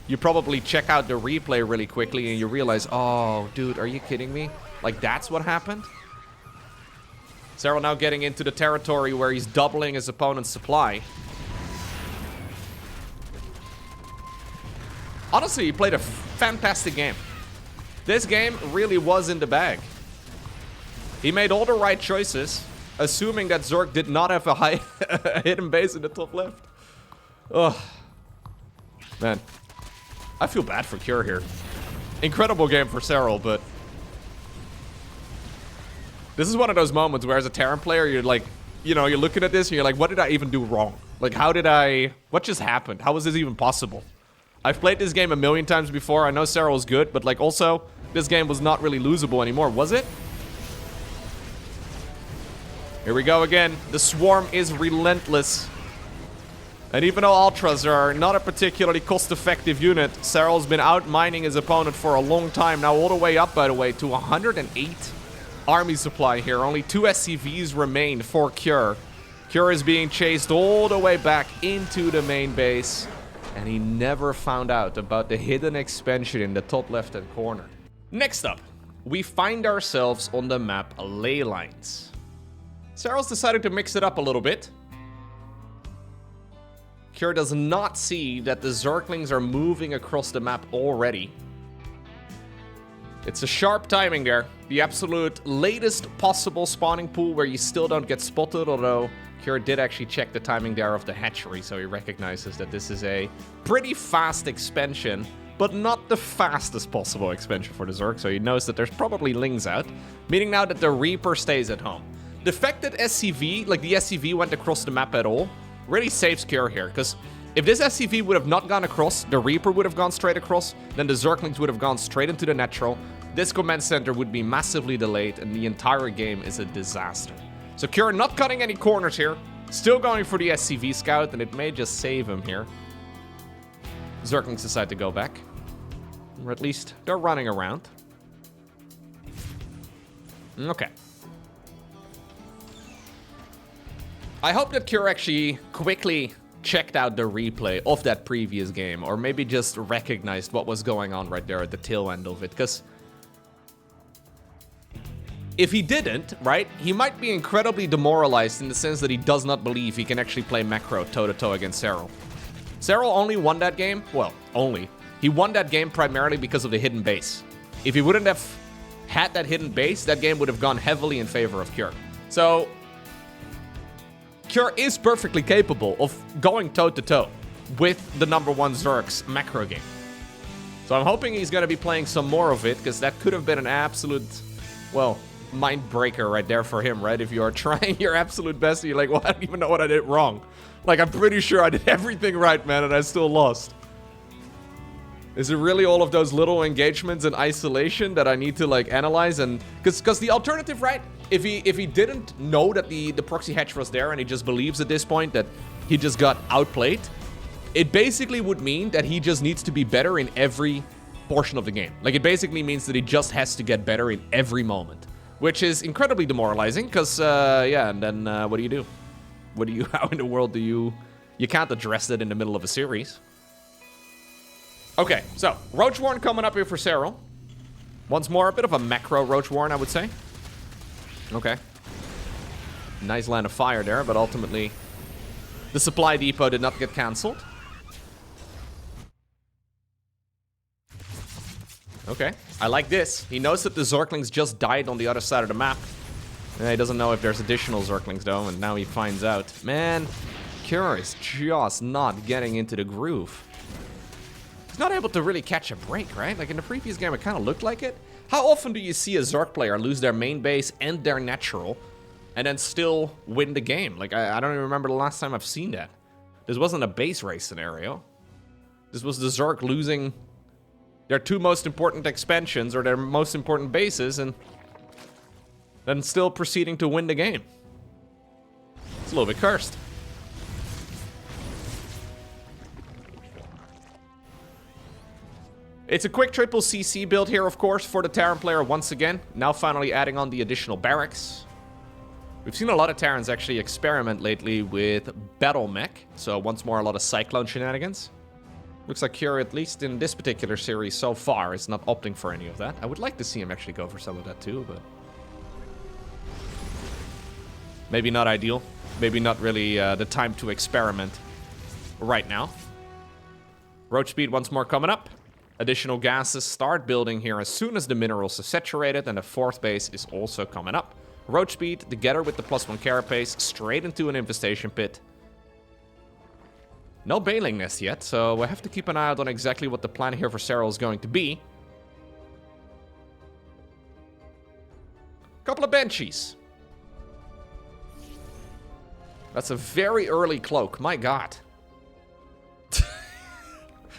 S1: you probably check out the replay really quickly and you realize, oh, dude, are you kidding me? Like, that's what happened? Serral now getting into the territory where he's doubling his opponent's supply. Honestly, he played a fantastic game. This game really was in the bag. He made all the right choices, assuming that Zerg did not have a high hidden base in the top left. Ugh. Man. I feel bad for Cure here. Incredible game for Serral, but... this is one of those moments where as a Terran player, you're like, you know, you're looking at this and you're like, what did I even do wrong? Like, what just happened? How was this even possible? I've played this game a million times before. I know Serral's good, but like also, this game was not really losable anymore, was it? Here we go again. The Swarm is relentless. And even though Ultras are not a particularly cost-effective unit, Serral's been out-mining his opponent for a long time. Now all the way up, by the way, to 108 army supply here. Only 2 SCVs remain for Cure. Cure is being chased all the way back into the main base. And he never found out about the hidden expansion in the top left-hand corner. Next up, we find ourselves on the map Ley Lines. Serral's decided to mix it up a little bit. Cure does not see that the Zerglings are moving across the map already. It's a sharp timing there. The absolute latest possible spawning pool where you still don't get spotted, although Cure did actually check the timing there of the hatchery, so he recognizes that this is a pretty fast expansion, but not the fastest possible expansion for the Zerg, so he knows that there's probably Lings out, meaning now that the Reaper stays at home. The fact that SCV, like the SCV went across the map at all, really saves Cure here, because if this SCV would have not gone across, the Reaper would have gone straight across, then the Zerglings would have gone straight into the natural, this command center would be massively delayed, and the entire game is a disaster. So Cure not cutting any corners here, still going for the SCV scout, and it may just save him here. Zerglings decide to go back, or at least they're running around. Okay. I hope that Cure actually quickly checked out the replay of that previous game, or maybe just recognized what was going on right there at the tail end of it, because if he didn't, right, he might be incredibly demoralized in the sense that he does not believe he can actually play macro toe-to-toe against Serral. Serral only won that game, well, only. He won that game primarily because of the hidden base. If he wouldn't have had that hidden base, that game would have gone heavily in favor of Cure. So Cure is perfectly capable of going toe-to-toe with the #1 Zerg's macro game. So I'm hoping he's going to be playing some more of it, because that could have been an absolute, well, mind breaker right there for him, right? If you are trying your absolute best and you're like, well, I don't even know what I did wrong. Like, I'm pretty sure I did everything right, man, and I still lost. Is it really all of those little engagements in isolation that I need to, like, analyze? And because the alternative, right? If he didn't know that the proxy hatch was there and he just believes at this point that he just got outplayed, it basically would mean that he just needs to be better in every portion of the game. Like, it basically means that he just has to get better in every moment, which is incredibly demoralizing because, yeah, and then what do you do? What do you, how in the world do you can't address that in the middle of a series. Okay, so, Roach Warren coming up here for Serral. Once more, a bit of a macro Roach Warren, I would say. Okay. Nice line of fire there, but ultimately, the supply depot did not get cancelled. Okay, I like this. He knows that the Zerglings just died on the other side of the map. He doesn't know if there's additional Zerglings, though, and now he finds out. Man, Cure is just not getting into the groove. He's not able to really catch a break, right? Like, in the previous game, it kind of looked like it. How often do you see a Zerg player lose their main base and their natural, and then still win the game? Like, I don't even remember the last time I've seen that. This wasn't a base race scenario. This was the Zerg losing their two most important expansions, or their most important bases, and then still proceeding to win the game. It's a little bit cursed. It's a quick triple CC build here, of course, for the Terran player once again. Now finally adding on the additional barracks. We've seen a lot of Terrans actually experiment lately with battle mech. So once more, a lot of Cyclone shenanigans. Looks like Cure, at least in this particular series so far, is not opting for any of that. I would like to see him actually go for some of that too, but maybe not ideal. Maybe not really the time to experiment right now. Roach speed once more coming up. Additional gases start building here as soon as the minerals are saturated, and the fourth base is also coming up. Roach speed together with the +1 carapace straight into an infestation pit. No bailing nest yet, so we'll have to keep an eye out on exactly what the plan here for Serral is going to be. Couple of Banshees. That's a very early cloak, my god.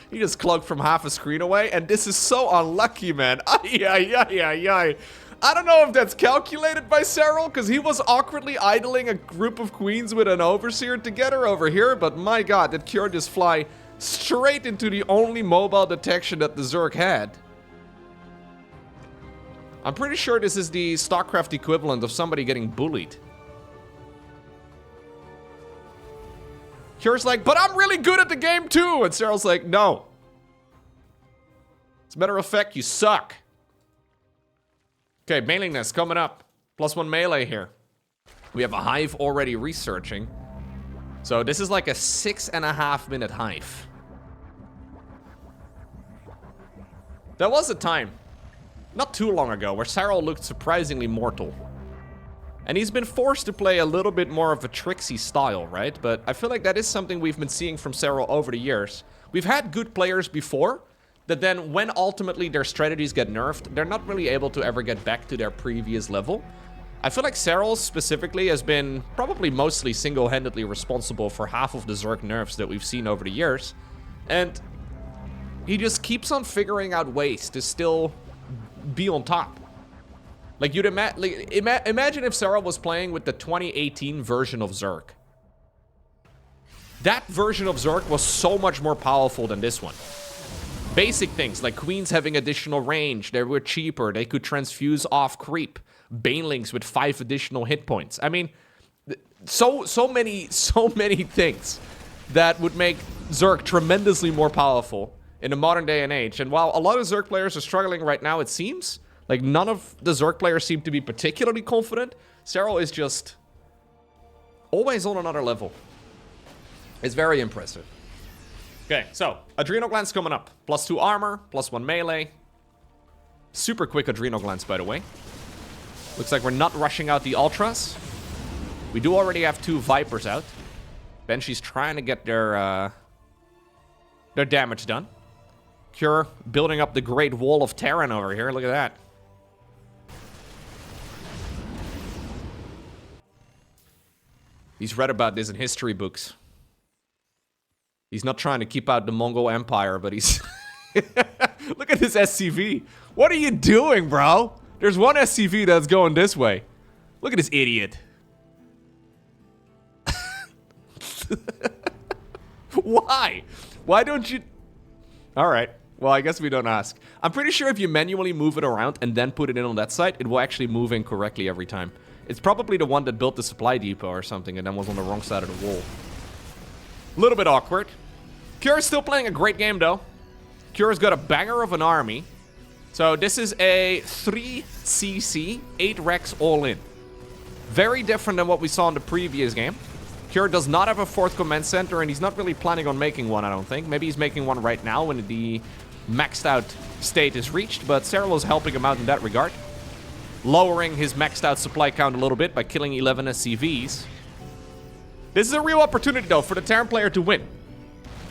S1: He just cloaked from half a screen away, and this is so unlucky, man. Ay, ay, ay, ay, ay. I don't know if that's calculated by Serral, because he was awkwardly idling a group of queens with an overseer together over here, but my god, did Cure just fly straight into the only mobile detection that the Zerg had. I'm pretty sure this is the StarCraft equivalent of somebody getting bullied. Cure's like, but I'm really good at the game too! And Serral's like, no. As a matter of fact, you suck. Okay, mailing nest coming up. +1 melee here. We have a hive already researching. So this is like a 6.5 minute hive. There was a time, not too long ago, where Serral looked surprisingly mortal. And he's been forced to play a little bit more of a tricksy style, right? But I feel like that is something we've been seeing from Serral over the years. We've had good players before, that then when ultimately their strategies get nerfed, they're not really able to ever get back to their previous level. I feel like Serral specifically has been probably mostly single-handedly responsible for half of the Zerg nerfs that we've seen over the years. And he just keeps on figuring out ways to still be on top. Like, you'd imagine if Serral was playing with the 2018 version of Zerg. That version of Zerg was so much more powerful than this one. Basic things, like queens having additional range, they were cheaper, they could transfuse off creep, banelings with 5 additional hit points. I mean, so many things that would make Zerg tremendously more powerful in the modern day and age. And while a lot of Zerg players are struggling right now, it seems, like, none of the Zerg players seem to be particularly confident. Serral is just always on another level. It's very impressive. Okay, so, Adrenal Glands coming up. +2 armor, +1 melee. Super quick Adrenal Glands, by the way. Looks like we're not rushing out the Ultras. We do already have 2 Vipers out. Banshee's trying to get their damage done. Cure building up the Great Wall of Terran over here. Look at that. He's read about this in history books. He's not trying to keep out the Mongol Empire, but he's... Look at this SCV. What are you doing, bro? There's one SCV that's going this way. Look at this idiot. Why? Why don't you... Alright. Well, I guess we don't ask. I'm pretty sure if you manually move it around and then put it in on that side, it will actually move in correctly every time. It's probably the one that built the supply depot or something and then was on the wrong side of the wall. A little bit awkward. Cure's still playing a great game, though. Cure's got a banger of an army. So this is a 3 CC, 8 Rex all in. Very different than what we saw in the previous game. Cure does not have a 4th command center, and he's not really planning on making one, I don't think. Maybe he's making one right now when the maxed out state is reached, but Serral is helping him out in that regard. Lowering his maxed out supply count a little bit by killing 11 SCVs. This is a real opportunity, though, for the Terran player to win.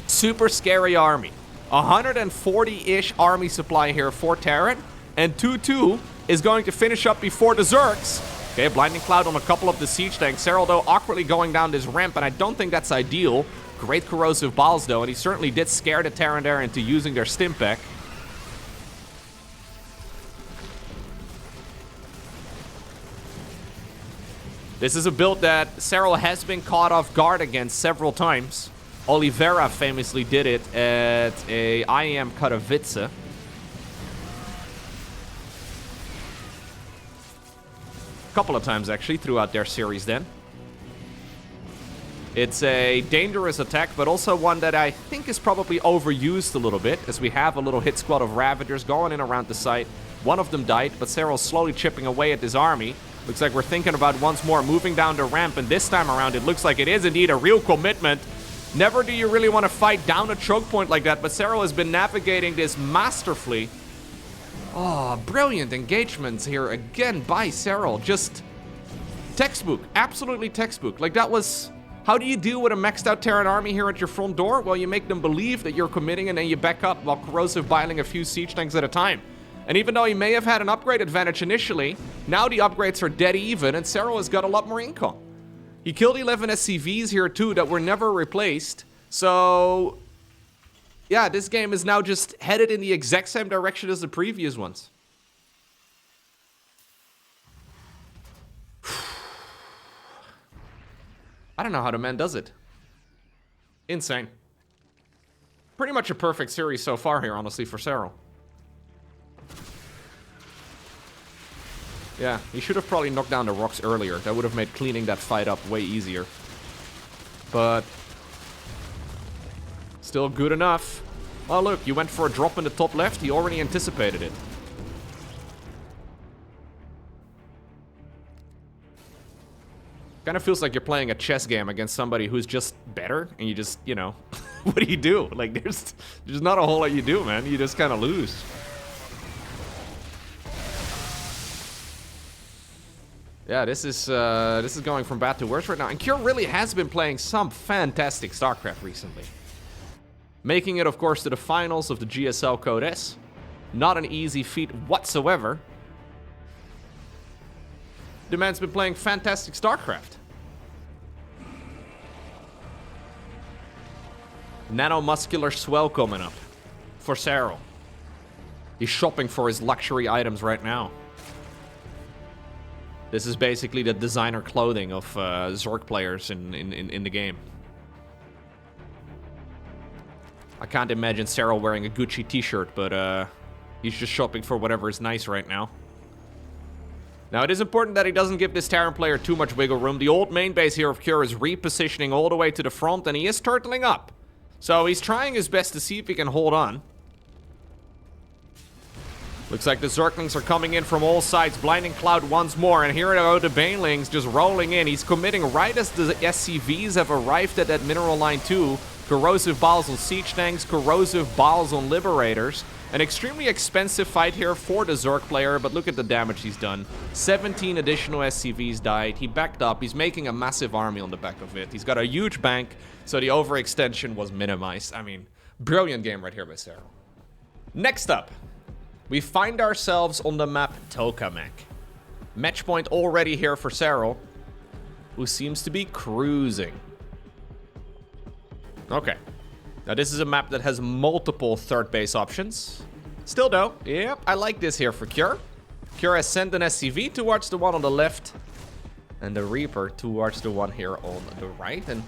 S1: Super scary army. 140-ish army supply here for Terran, and 2-2 is going to finish up before the Zergs. Okay, Blinding Cloud on a couple of the siege tanks. Serral, though, awkwardly going down this ramp, and I don't think that's ideal. Great corrosive balls, though, and he certainly did scare the Terran there into using their Stimpak. This is a build that Serral has been caught off guard against several times. Oliveira famously did it at a IEM Katowice. Couple of times actually throughout their series then. It's a dangerous attack, but also one that I think is probably overused a little bit, as we have a little hit squad of Ravagers going in around the site. One of them died, but Serral's slowly chipping away at this army. Looks like we're thinking about once more moving down the ramp, and this time around it looks like it is indeed a real commitment. Never do you really want to fight down a choke point like that, but Serral has been navigating this masterfully. Oh, brilliant engagements here again by Serral. Just textbook. Absolutely textbook. Like, that was... How do you deal with a maxed out Terran army here at your front door? Well, you make them believe that you're committing and then you back up while corrosive biling a few siege tanks at a time. And even though he may have had an upgrade advantage initially, now the upgrades are dead even and Serral has got a lot more income. He killed 11 SCVs here too that were never replaced. So... yeah, this game is now just headed in the exact same direction as the previous ones. I don't know how the man does it. Insane. Pretty much a perfect series so far here, honestly, for Serral. Yeah, he should have probably knocked down the rocks earlier. That would have made cleaning that fight up way easier. But... still good enough. Oh, look, you went for a drop in the top left. He already anticipated it. Kind of feels like you're playing a chess game against somebody who's just better, and you just, you know, what do you do? Like, there's not a whole lot you do, man. You just kind of lose. Yeah, this is going from bad to worse right now. And Cure really has been playing some fantastic StarCraft recently. Making it, of course, to the finals of the GSL Code S. Not an easy feat whatsoever. The man's been playing fantastic StarCraft. Nanomuscular swell coming up for Serral. He's shopping for his luxury items right now. This is basically the designer clothing of Zerg players in the game. I can't imagine Serral wearing a Gucci t-shirt, but he's just shopping for whatever is nice right now. Now, it is important that he doesn't give this Terran player too much wiggle room. The old main base here of Cure is repositioning all the way to the front, and he is turtling up. So he's trying his best to see if he can hold on. Looks like the Zerglings are coming in from all sides. Blinding Cloud once more, and here go the Banelings just rolling in. He's committing right as the SCVs have arrived at that mineral line too. Corrosive balls on siege tanks, corrosive balls on liberators. An extremely expensive fight here for the Zerg player, but look at the damage he's done. 17 additional SCVs died. He backed up. He's making a massive army on the back of it. He's got a huge bank, so the overextension was minimized. I mean, brilliant game right here by Serral. Next up, we find ourselves on the map Tokamak. Match point already here for Serral, who seems to be cruising. Okay. Now, this is a map that has multiple third base options. Still, though, yep, I like this here for Cure. Cure has sent an SCV towards the one on the left, and the Reaper towards the one here on the right. And,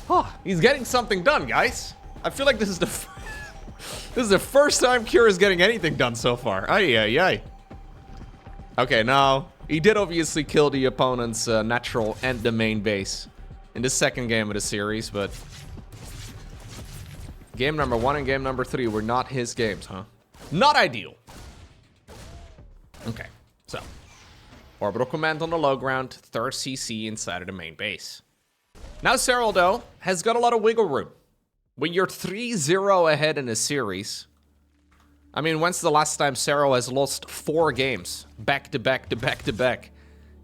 S1: oh, he's getting something done, guys. I feel like this is the first time Cure is getting anything done so far. Ay, ay, ay. Okay, now, he did obviously kill the opponent's natural and the main base in the second game of the series, but game number 1 and game number 3 were not his games, huh? Not ideal. Okay, so. Orbital command on the low ground, 3rd CC inside of the main base. Now Serral, though, has got a lot of wiggle room. When you're 3-0 ahead in a series, I mean, when's the last time Serral has lost 4 games back to back to back to back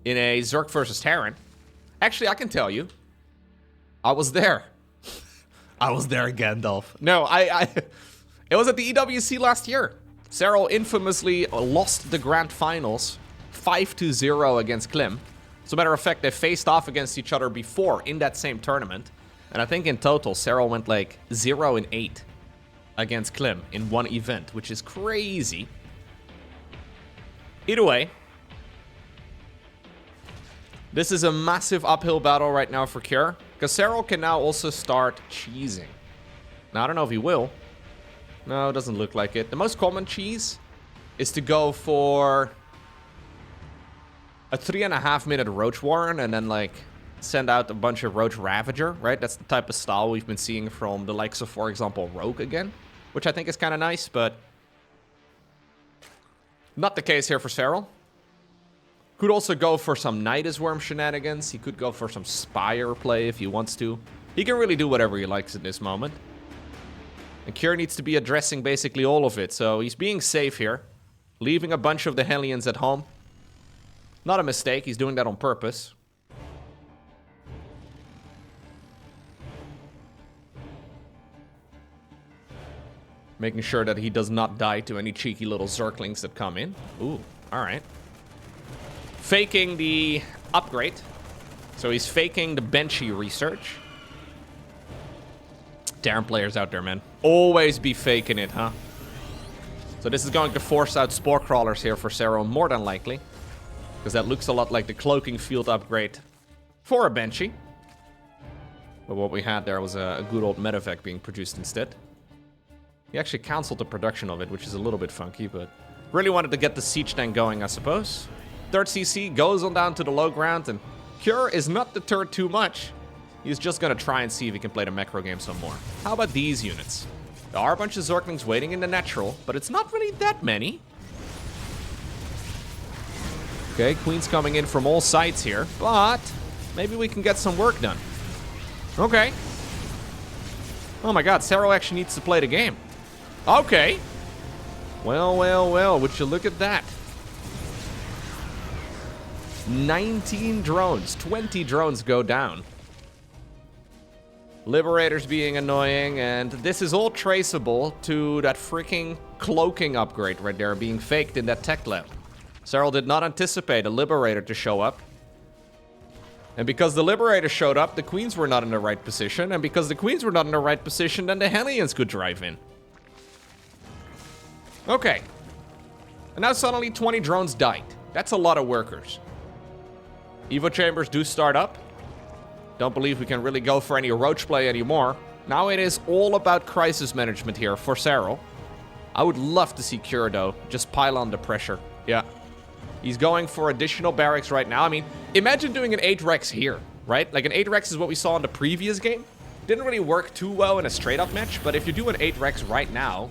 S1: in a Zerg versus Terran? Actually, I can tell you. I was there. I was there, Gandalf. No, it was at the EWC last year. Serral infamously lost the grand finals 5-0 against Klim. As a matter of fact, they faced off against each other before in that same tournament. And I think in total, Serral went like 0-8 against Klim in one event, which is crazy. Either way, this is a massive uphill battle right now for Cure, because Serral can now also start cheesing. Now, I don't know if he will. No, it doesn't look like it. The most common cheese is to go for a 3.5-minute Roach Warren and then, like, send out a bunch of Roach Ravager, right? That's the type of style we've been seeing from the likes of, for example, Rogue again, which I think is kind of nice, but not the case here for Serral. Could also go for some Nydus Worm shenanigans. He could go for some Spire play if he wants to. He can really do whatever he likes at this moment. And Cure needs to be addressing basically all of it, so he's being safe here. Leaving a bunch of the Hellions at home. Not a mistake, he's doing that on purpose. Making sure that he does not die to any cheeky little Zerglings that come in. Ooh, alright. Faking the upgrade. So he's faking the Benchy research. Terran players out there, man. Always be faking it, huh? So this is going to force out Spore Crawlers here for Serral, more than likely. Because that looks a lot like the Cloaking Field upgrade for a Benchy. But what we had there was a good old Medevac being produced instead. He actually cancelled the production of it, which is a little bit funky, but really wanted to get the siege tank going, I suppose. 3rd CC goes on down to the low ground, and Cure is not deterred too much. He's just gonna try and see if he can play the macro game some more. How about these units? There are a bunch of Zerglings waiting in the natural, but it's not really that many. Okay, Queen's coming in from all sides here, but maybe we can get some work done. Okay. Oh my god, Serral actually needs to play the game. Okay. Well, well, well, would you look at that? 19 drones, 20 drones go down. Liberators being annoying, and this is all traceable to that freaking cloaking upgrade right there being faked in that tech lab. Serral did not anticipate a Liberator to show up. And because the Liberator showed up, the Queens were not in the right position, and because the Queens were not in the right position, then the Hellions could drive in. Okay. And now suddenly 20 drones died. That's a lot of workers. Evo chambers do start up. Don't believe we can really go for any roach play anymore. Now it is all about crisis management here for Serral. I would love to see Cure, though. Just pile on the pressure. Yeah. He's going for additional barracks right now. I mean, imagine doing an 8 Rex here, right? Like an 8 Rex is what we saw in the previous game. Didn't really work too well in a straight-up match, but if you do an 8 Rex right now,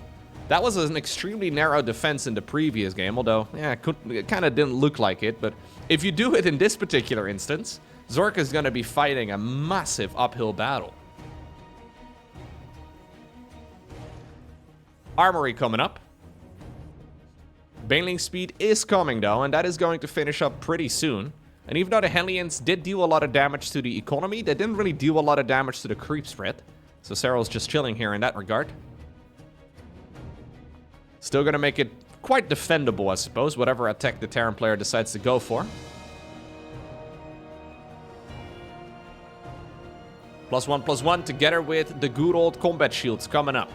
S1: that was an extremely narrow defense in the previous game, although, yeah, it kind of didn't look like it, but if you do it in this particular instance, Zerg is going to be fighting a massive uphill battle. Armory coming up. Baneling speed is coming though, and that is going to finish up pretty soon. And even though the Hellions did deal a lot of damage to the economy, they didn't really deal a lot of damage to the creep spread. So Serral's just chilling here in that regard. Still gonna make it quite defendable, I suppose, whatever attack the Terran player decides to go for. +1/+1 together with the good old combat shields coming up.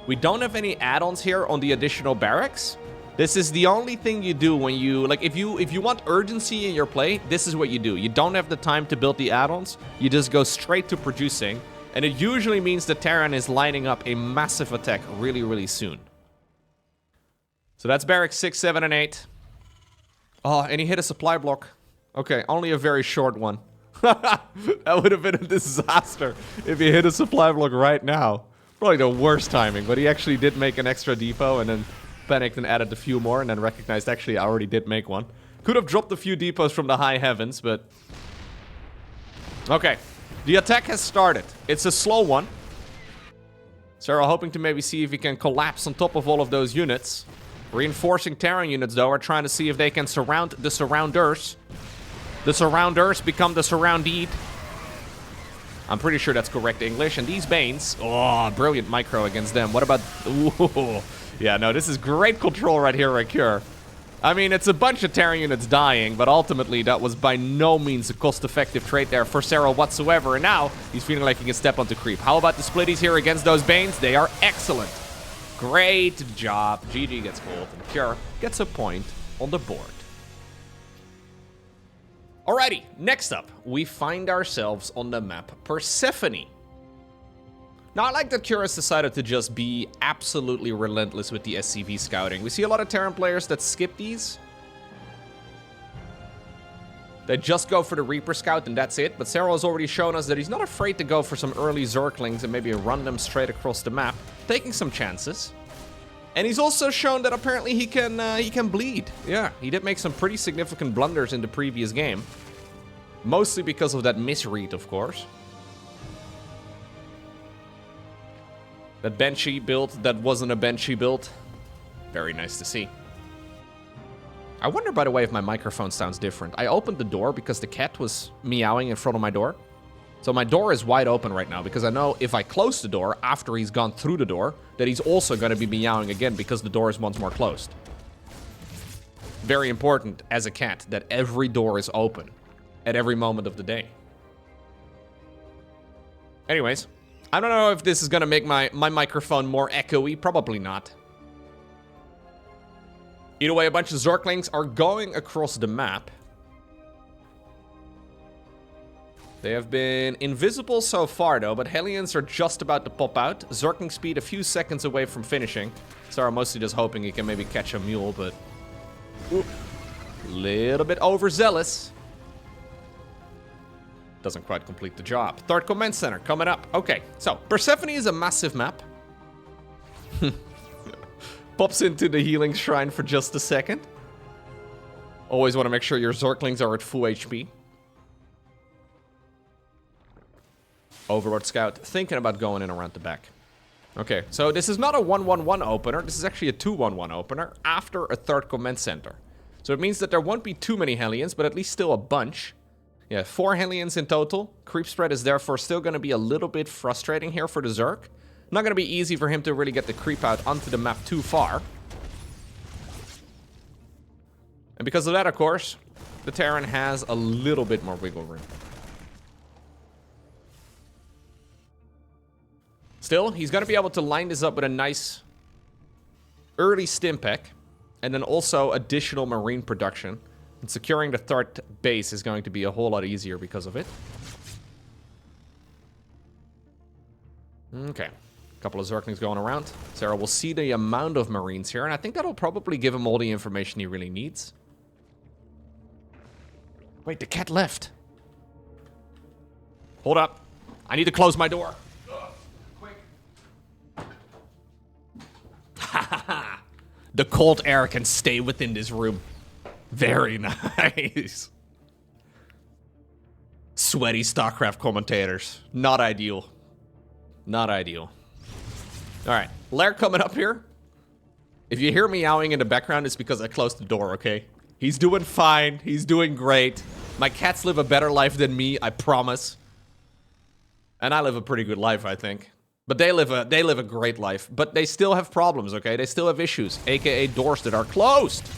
S1: We don't have any add-ons here on the additional barracks. This is the only thing you do when you, like, if you want urgency in your play, this is what you do. You don't have the time to build the add-ons. You just go straight to producing. And it usually means the Terran is lining up a massive attack really, really soon. So that's barracks 6, 7, and 8. Oh, and he hit a supply block. Okay, only a very short one. That would have been a disaster if he hit a supply block right now. Probably the worst timing, but he actually did make an extra depot and then panicked and added a few more and then recognized actually I already did make one. Could have dropped a few depots from the high heavens, but... Okay, the attack has started. It's a slow one. Serral hoping to maybe see if he can collapse on top of all of those units. Reinforcing Terran units, though, are trying to see if they can surround the surrounders. The surrounders become the surrounded. I'm pretty sure that's correct English. And these Banes, oh, brilliant micro against them. What about... Ooh. Yeah, no, this is great control right here, Rancure. I mean, it's a bunch of Terran units dying, but ultimately that was by no means a cost-effective trade there for Serral whatsoever. And now he's feeling like he can step onto creep. How about the splitties here against those Banes? They are excellent. Great job. GG gets gold, and Cure gets a point on the board. Alrighty, next up, we find ourselves on the map Persephone. Now, I like that Cure has decided to just be absolutely relentless with the SCV scouting. We see a lot of Terran players that skip these. They just go for the Reaper Scout and that's it. But Serral has already shown us that he's not afraid to go for some early Zerglings and maybe run them straight across the map, taking some chances. And he's also shown that apparently he can bleed. Yeah, he did make some pretty significant blunders in the previous game. Mostly because of that misread, of course. That Banshee build that wasn't a Banshee build. Very nice to see. I wonder, by the way, if my microphone sounds different. I opened the door because the cat was meowing in front of my door. So my door is wide open right now because I know if I close the door after he's gone through the door, that he's also going to be meowing again because the door is once more closed. Very important as a cat that every door is open at every moment of the day. Anyways, I don't know if this is going to make my microphone more echoey. Probably not. Either way, a bunch of Zerglings are going across the map. They have been invisible so far, though, but Hellions are just about to pop out. Zergling speed a few seconds away from finishing. So I'm mostly just hoping he can maybe catch a mule, but... Ooh, little bit overzealous. Doesn't quite complete the job. Third command center coming up. Okay, so Persephone is a massive map. Pops into the healing shrine for just a second. Always want to make sure your Zerglings are at full HP. Overlord Scout thinking about going in around the back. Okay, so this is not a 1-1-1 opener. This is actually a 2-1-1 opener after a third command center. So it means that there won't be too many Hellions, but at least still a bunch. Yeah, 4 Hellions in total. Creep spread is therefore still going to be a little bit frustrating here for the Zerg. Not going to be easy for him to really get the creep out onto the map too far. And because of that, of course, the Terran has a little bit more wiggle room. Still, he's going to be able to line this up with a nice early stim pack. And then also additional marine production. And securing the third base is going to be a whole lot easier because of it. Okay. Couple of Zerglings going around. Serral will see the amount of Marines here, and I think that'll probably give him all the information he really needs. Wait, the cat left. Hold up. I need to close my door. Quick. The cold air can stay within this room. Very nice. Sweaty StarCraft commentators. Not ideal. Not ideal. Alright, Lair coming up here. If you hear meowing in the background, it's because I closed the door, okay? He's doing fine. He's doing great. My cats live a better life than me, I promise. And I live a pretty good life, I think. But they live a great life. But they still have problems, okay? They still have issues, aka doors that are closed.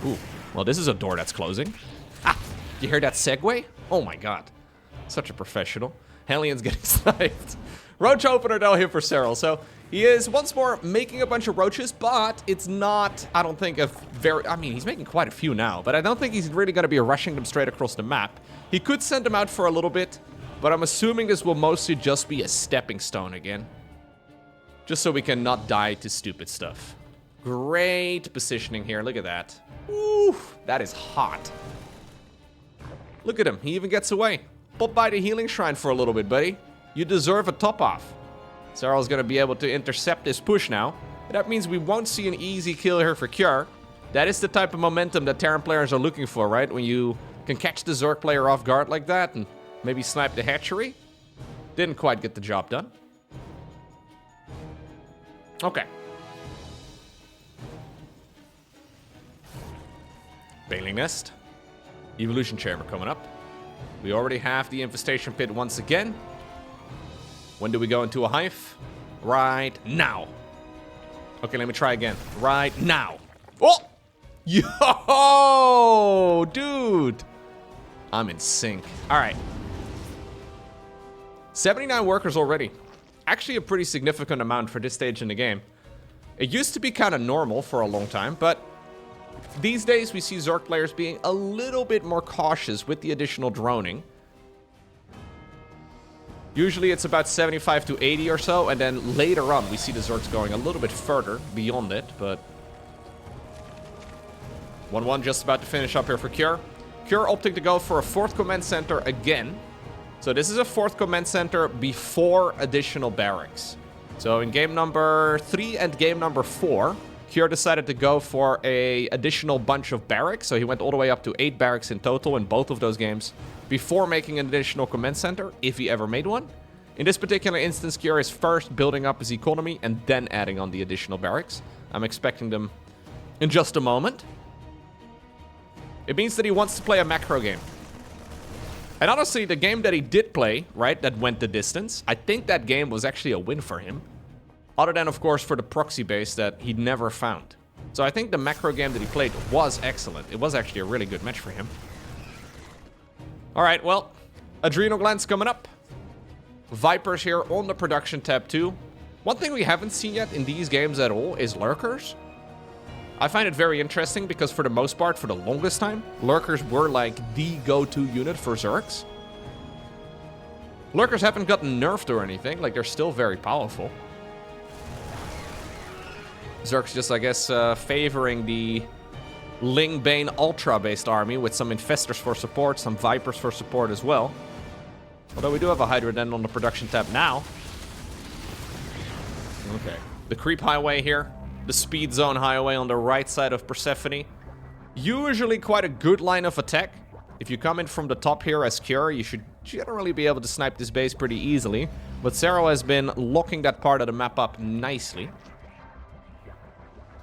S1: Ooh, well, this is a door that's closing. Ah, you hear that segue? Oh my god. Such a professional. Hellions getting sniped. Roach opener though here for Serral. So he is once more making a bunch of roaches, but it's not, I don't think, I mean, he's making quite a few now, but I don't think he's really going to be rushing them straight across the map. He could send them out for a little bit, but I'm assuming this will mostly just be a stepping stone again. Just so we can not die to stupid stuff. Great positioning here. Look at that. Ooh, that is hot. Look at him. He even gets away. Pop by the healing shrine for a little bit, buddy. You deserve a top off. Serral's going to be able to intercept this push now. That means we won't see an easy kill here for Cure. That is the type of momentum that Terran players are looking for, right? When you can catch the Zerg player off guard like that and maybe snipe the hatchery. Didn't quite get the job done. Okay. Bailing Nest. Evolution Chamber coming up. We already have the Infestation Pit once again. When do we go into a hive? Right now. Okay, let me try again. Right now. Oh! Yo! Dude! I'm in sync. Alright. 79 workers already. Actually a pretty significant amount for this stage in the game. It used to be kind of normal for a long time, but these days we see Zerg players being a little bit more cautious with the additional droning. Usually it's about 75 to 80 or so, and then later on we see the Zergs going a little bit further beyond it, but 1-1 just about to finish up here for Cure. Cure opting to go for a 4th command center again. So this is a 4th command center before additional barracks. So in game number 3 and game number 4, Cure decided to go for a additional bunch of barracks. So he went all the way up to 8 barracks in total in both of those games before making an additional command center, if he ever made one. In this particular instance, Cure is first building up his economy and then adding on the additional barracks. I'm expecting them in just a moment. It means that he wants to play a macro game. And honestly, the game that he did play, right, that went the distance, I think that game was actually a win for him. Other than, of course, for the proxy base that he never found. So I think the macro game that he played was excellent. It was actually a really good match for him. Alright, well, Adrenal Glands coming up. Vipers here on the production tab too. One thing we haven't seen yet in these games at all is Lurkers. I find it very interesting because for the most part, for the longest time, Lurkers were like the go-to unit for Zergs. Lurkers haven't gotten nerfed or anything, like they're still very powerful. Zerg's just, I guess, favoring the Lingbane Ultra-based army with some Infestors for support, some Vipers for support as well. Although we do have a Hydra Den on the production tab now. Okay. The Creep Highway here. The Speed Zone Highway on the right side of Persephone. Usually quite a good line of attack. If you come in from the top here as Cure, you should generally be able to snipe this base pretty easily. But Serral has been locking that part of the map up nicely.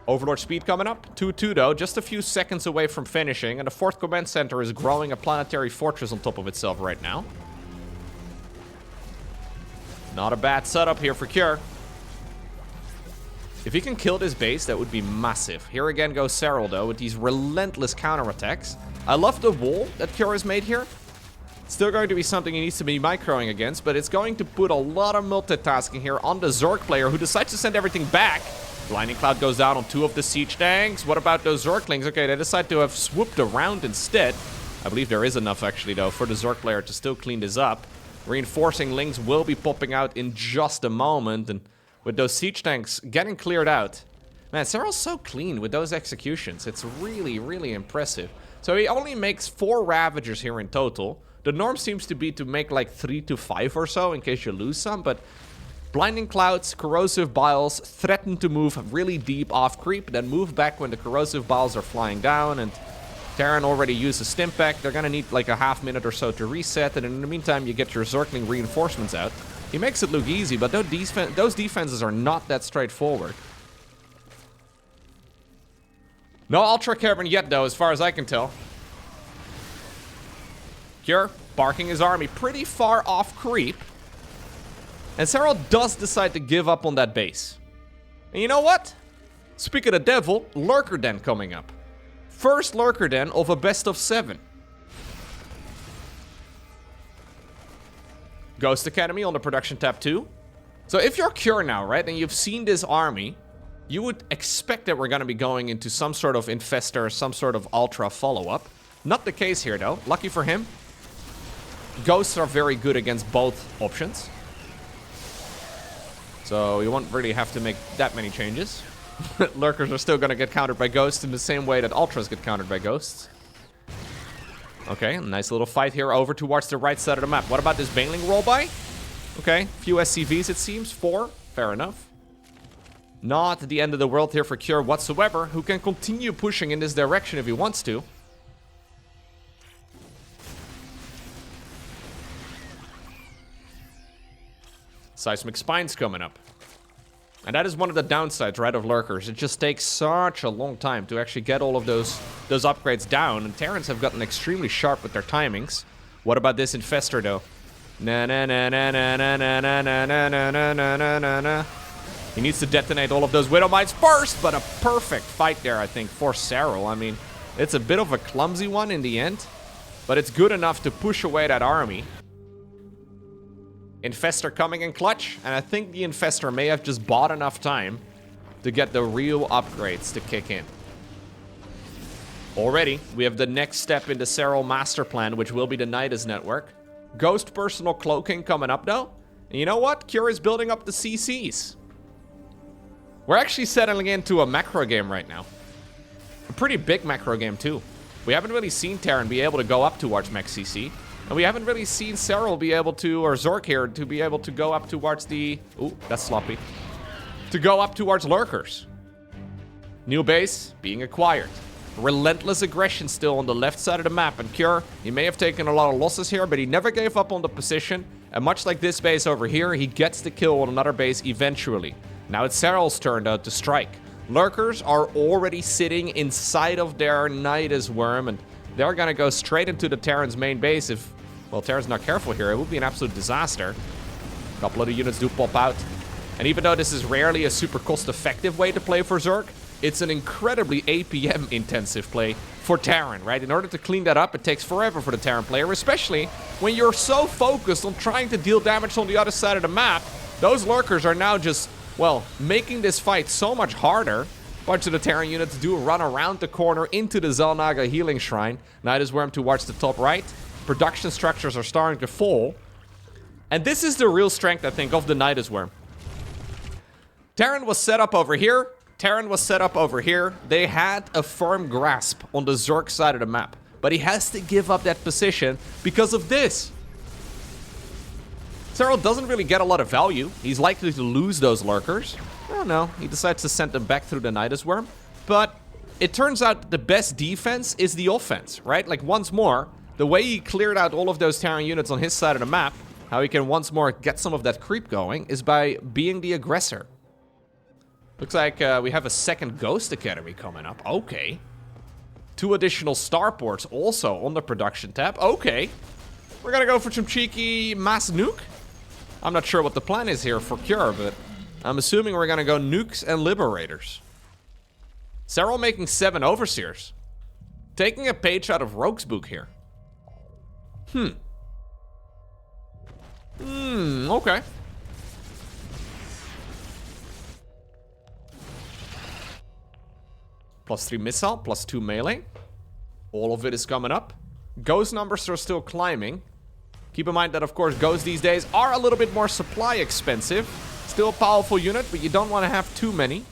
S1: Overlord speed coming up. 2-2 though, just a few seconds away from finishing. And the 4th command center is growing a planetary fortress on top of itself right now. Not a bad setup here for Cure. If he can kill this base, that would be massive. Here again goes Serral though, with these relentless counterattacks. I love the wall that Cure has made here. Still going to be something he needs to be microing against, but it's going to put a lot of multitasking here on the Zerg player who decides to send everything back. Blinding Cloud goes down on 2 of the siege tanks. What about those Zerglings? Okay, they decide to have swooped around instead. I believe there is enough actually though for the Zerg player to still clean this up. Reinforcing links will be popping out in just a moment, and with those siege tanks getting cleared out. Man, Serral's so clean with those executions. It's really, really impressive. So he only makes 4 Ravagers here in total. The norm seems to be to make like 3 to 5 or so in case you lose some, but Blinding Clouds, Corrosive Biles threaten to move really deep off creep, then move back when the Corrosive Biles are flying down, and Terran already used a stim pack. They're gonna need like a half minute or so to reset, and in the meantime you get your Zergling reinforcements out. He makes it look easy, but those defenses are not that straightforward. No Ultra Caravan yet, though, as far as I can tell. Cure, barking his army pretty far off creep. And Serral does decide to give up on that base. And you know what? Speak of the devil, Lurker Den coming up. First Lurker Den of a best of 7. Ghost Academy on the production tab too. So if you're Cure now, right, and you've seen this army, you would expect that we're going to be going into some sort of Infestor, some sort of Ultra follow-up. Not the case here, though. Lucky for him. Ghosts are very good against both options. So you won't really have to make that many changes. Lurkers are still going to get countered by Ghosts in the same way that Ultras get countered by Ghosts. Okay, nice little fight here over towards the right side of the map. What about this Baneling rollby? Okay, few SCVs it seems. 4, fair enough. Not the end of the world here for Cure whatsoever, who can continue pushing in this direction if he wants to. Seismic Spine's coming up. And that is one of the downsides, right, of Lurkers. It just takes such a long time to actually get all of those upgrades down. And Terrans have gotten extremely sharp with their timings. What about this Infestor, though? Na na na na na na na na na na na na na na na. He needs to detonate all of those Widow Mites first, but a perfect fight there, I think, for Serral. I mean, it's a bit of a clumsy one in the end, but it's good enough to push away that army. Infestor coming in clutch, and I think the Infestor may have just bought enough time to get the real upgrades to kick in. Already, we have the next step in the Serral master plan, which will be the Nydus Network. Ghost personal cloaking coming up, though. And you know what? Cure is building up the CCs. We're actually settling into a macro game right now. A pretty big macro game, too. We haven't really seen Terran be able to go up towards Max CC. And we haven't really seen Serral be able to, or Zerg here, to be able to go up towards the... Ooh, that's sloppy. To go up towards Lurkers. New base being acquired. Relentless aggression still on the left side of the map. And Cure, he may have taken a lot of losses here, but he never gave up on the position. And much like this base over here, he gets the kill on another base eventually. Now it's Serral's turn, though, to strike. Lurkers are already sitting inside of their Nydus Worm, and they're gonna go straight into the Terran's main base if, well, Terran's not careful here. It would be an absolute disaster. A couple of the units do pop out. And even though this is rarely a super cost-effective way to play for Zerg, it's an incredibly APM-intensive play for Terran, right? In order to clean that up, it takes forever for the Terran player, especially when you're so focused on trying to deal damage on the other side of the map. Those Lurkers are now just, well, making this fight so much harder. A bunch of the Terran units do run around the corner into the Xel'Naga healing shrine. Nydus Worm towards the top right. Production structures are starting to fall. And this is the real strength, I think, of the Nydus Worm. Terran was set up over here. Terran was set up over here. They had a firm grasp on the Zerg side of the map. But he has to give up that position because of this. Serral doesn't really get a lot of value. He's likely to lose those Lurkers. Oh no, he decides to send them back through the Nydus Worm. But it turns out the best defense is the offense, right? Like, once more, the way he cleared out all of those Terran units on his side of the map, how he can once more get some of that creep going, is by being the aggressor. Looks like we have a second Ghost Academy coming up. Okay. 2 additional starports also on the production tab. Okay. We're gonna go for some cheeky mass nuke. I'm not sure what the plan is here for Cure, but I'm assuming we're gonna go nukes and liberators. Serral making 7 overseers. Taking a page out of Rogue's book here. Okay. +3 missile, +2 melee. All of it is coming up. Ghost numbers are still climbing. Keep in mind that, of course, Ghosts these days are a little bit more supply expensive. Still a powerful unit, but you don't want to have too many.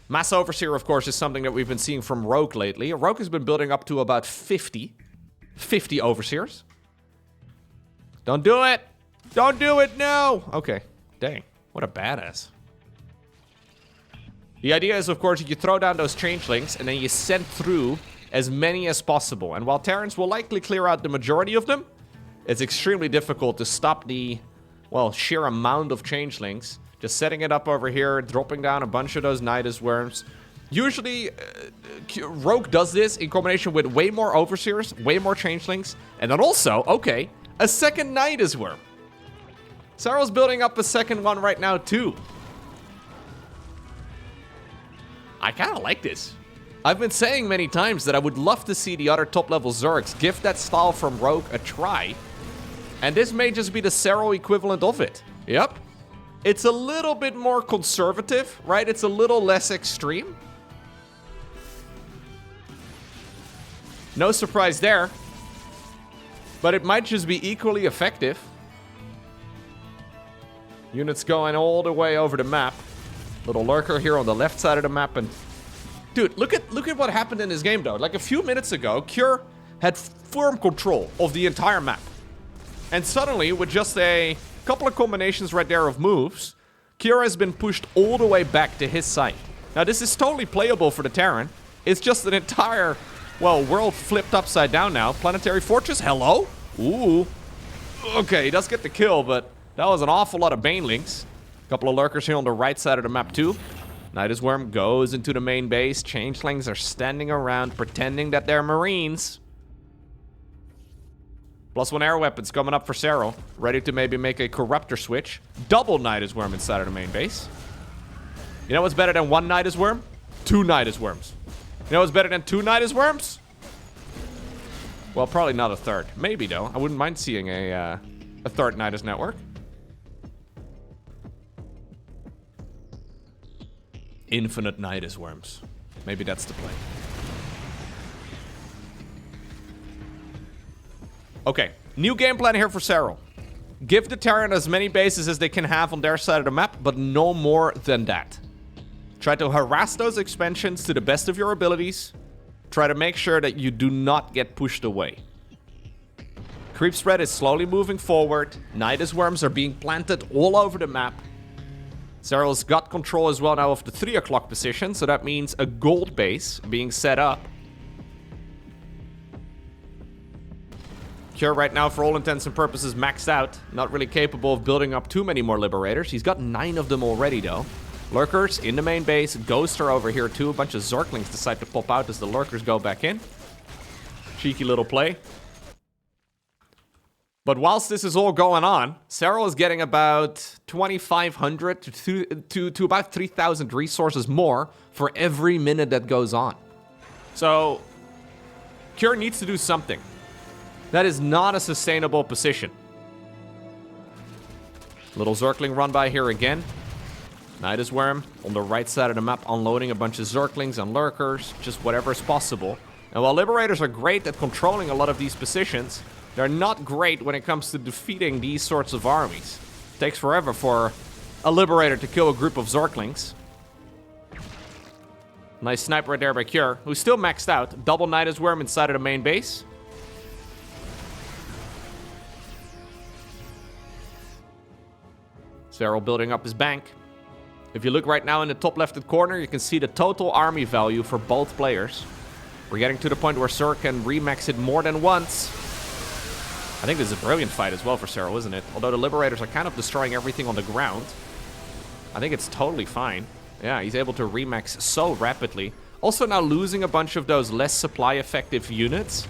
S1: Mass Overseer, of course, is something that we've been seeing from Rogue lately. Rogue has been building up to about 50 Overseers. Don't do it! Don't do it, no! Okay, dang, what a badass. The idea is, of course, you throw down those Changelings and then you send through as many as possible. And while Terrans will likely clear out the majority of them, it's extremely difficult to stop the, well, sheer amount of Changelings Just setting it up over here, dropping down a bunch of those Nydus Worms. Usually, Rogue does this in combination with way more Overseers, way more Changelings, and then also, okay, a second Nydus Worm. Serral's building up a second one right now, too. I kind of like this. I've been saying many times that I would love to see the other top-level Zergs give that style from Rogue a try. And this may just be the Serral equivalent of it. Yep. It's a little bit more conservative, right? It's a little less extreme. No surprise there. But it might just be equally effective. Units going all the way over the map. Little lurker here on the left side of the map. And dude, look at what happened in this game, though. Like a few minutes ago, Cure had firm control of the entire map. And suddenly, with just a couple of combinations right there of moves, Cure has been pushed all the way back to his side. Now, this is totally playable for the Terran. It's just an entire, well, world flipped upside down now. Planetary Fortress, hello? Ooh. Okay, he does get the kill, but that was an awful lot of Banelings. Couple of lurkers here on the right side of the map, too. Nydus Worm goes into the main base. Changelings are standing around, pretending that they're Marines. +1 air weapons coming up for Serral. Ready to maybe make a Corruptor switch. Double Nydus Worm inside of the main base. You know what's better than one Nydus Worm? 2 Nydus Worms. You know what's better than 2 Nydus Worms? Well, probably not a third. Maybe, though. I wouldn't mind seeing a third Nydus network. Infinite Nydus Worms. Maybe that's the play. Okay, new game plan here for Serral. Give the Terran as many bases as they can have on their side of the map, but no more than that. Try to harass those expansions to the best of your abilities. Try to make sure that you do not get pushed away. Creep spread is slowly moving forward. Nydus Worms are being planted all over the map. Serral's got control as well now of the 3 o'clock position, so that means a gold base being set up. Cure right now, for all intents and purposes, maxed out. Not really capable of building up too many more Liberators. He's got 9 of them already, though. Lurkers in the main base. Ghosts are over here, too. A bunch of Zerglings decide to pop out as the Lurkers go back in. Cheeky little play. But whilst this is all going on, Serral is getting about 2,500 to about 3,000 resources more for every minute that goes on. So, Cure needs to do something. That is not a sustainable position. Little Zergling run by here again. Nydus Worm on the right side of the map, unloading a bunch of Zerglings and Lurkers, just whatever is possible. And while Liberators are great at controlling a lot of these positions, they're not great when it comes to defeating these sorts of armies. It takes forever for a Liberator to kill a group of Zerglings. Nice sniper right there by Cure, who's still maxed out. Double Nydus Worm inside of the main base. Serral building up his bank. If you look right now in the top left corner, you can see the total army value for both players. We're getting to the point where Zerg can remax it more than once. I think this is a brilliant fight as well for Serral, isn't it? Although the Liberators are kind of destroying everything on the ground. I think it's totally fine. Yeah, he's able to remax so rapidly. Also now losing a bunch of those less supply-effective units.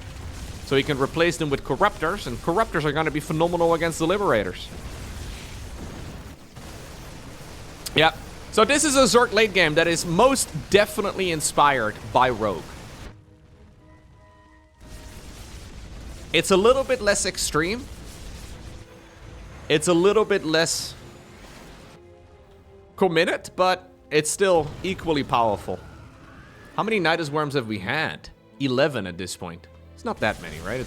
S1: So he can replace them with Corruptors, and Corruptors are going to be phenomenal against the Liberators. Yeah, so this is a Zerg late game that is most definitely inspired by Rogue. It's a little bit less extreme. It's a little bit less committed, but it's still equally powerful. How many Nydus Worms have we had? 11 at this point. It's not that many, right?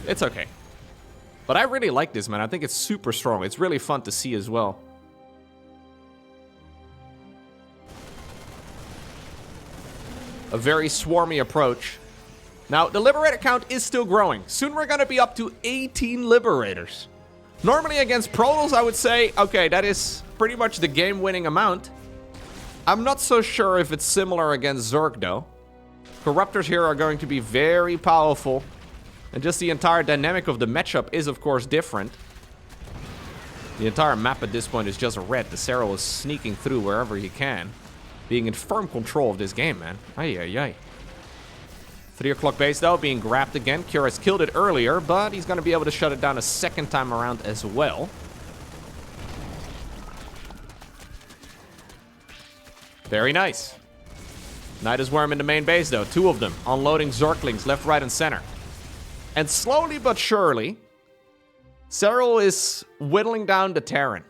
S1: It's okay. But I really like this, man. I think it's super strong. It's really fun to see as well. A very swarmy approach. Now, the Liberator count is still growing. Soon we're going to be up to 18 Liberators. Normally against Protoss, I would say, okay, that is pretty much the game-winning amount. I'm not so sure if it's similar against Zerg, though. Corruptors here are going to be very powerful. And just the entire dynamic of the matchup is, of course, different. The entire map at this point is just red. The Serral is sneaking through wherever he can. Being in firm control of this game, man. Ay, ay, ay. 3 o'clock base, though, being grabbed again. Cure has killed it earlier, but he's going to be able to shut it down a second time around as well. Very nice. Nydus Worm in the main base, though. 2 of them. Unloading Zerglings left, right, and center. And slowly but surely, Serral is whittling down the Terran.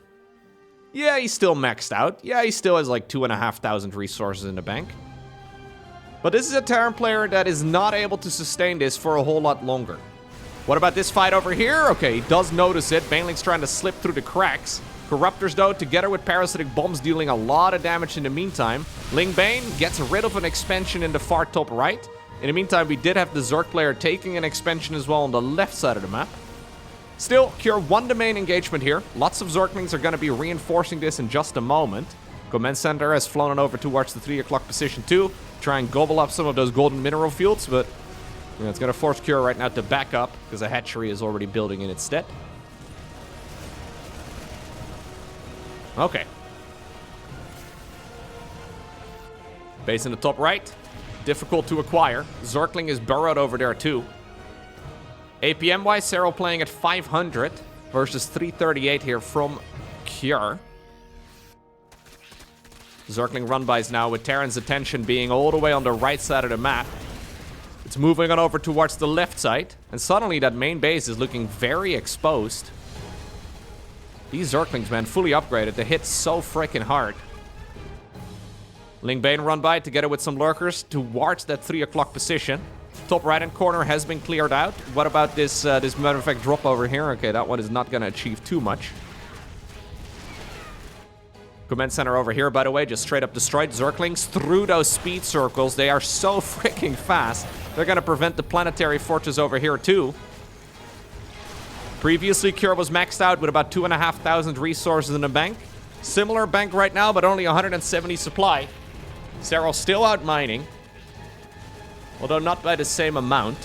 S1: Yeah, he's still maxed out. Yeah, he still has like 2,500 resources in the bank. But this is a Terran player that is not able to sustain this for a whole lot longer. What about this fight over here? Okay, he does notice it. Baneling's trying to slip through the cracks. Corruptors, though, together with parasitic bombs, dealing a lot of damage in the meantime. Ling Bane gets rid of an expansion in the far top right. In the meantime, we did have the Zerg player taking an expansion as well on the left side of the map. Still, Cure won the main engagement here. Lots of Zerglings are going to be reinforcing this in just a moment. Command Center has flown on over towards the 3 o'clock position too. Try and gobble up some of those golden mineral fields, but you know, it's going to force Cure right now to back up because a hatchery is already building in its stead. Okay. Base in the top right. Difficult to acquire. Zergling is burrowed over there too. APM-wise, Serral playing at 500 versus 338 here from Cure. Zergling run-bys now with Terran's attention being all the way on the right side of the map. It's moving on over towards the left side. And suddenly that main base is looking very exposed. These Zerglings, man, fully upgraded. They hit so freaking hard. Ling Bane run by together with some lurkers towards that 3 o'clock position. Top right-hand corner has been cleared out. What about this matter of fact drop over here? Okay, that one is not going to achieve too much. Command center over here, by the way, just straight up destroyed. Zerglings through those speed circles. They are so freaking fast. They're going to prevent the planetary fortress over here too. Previously, Cure was maxed out with about 2,500 resources in the bank. Similar bank right now, but only 170 supply. Serral still out mining. Although not by the same amount.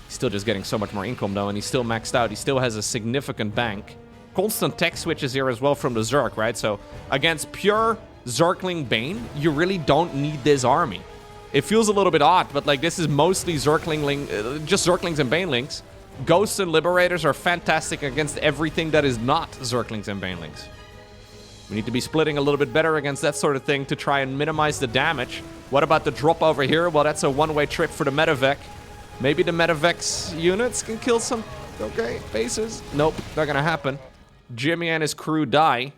S1: He's still just getting so much more income though, and he's still maxed out. He still has a significant bank. Constant tech switches here as well from the Zerg, right? So against pure Zergling Bane, you really don't need this army. It feels a little bit odd, but like this is mostly just Zerglings and Banelings. Ghosts and Liberators are fantastic against everything that is not Zerglings and Banelings. We need to be splitting a little bit better against that sort of thing to try and minimize the damage. What about the drop over here? Well, that's a one-way trip for the Medivac. Maybe the Medivac's units can kill some, okay, bases. Nope, not gonna happen. Jimmy and his crew die.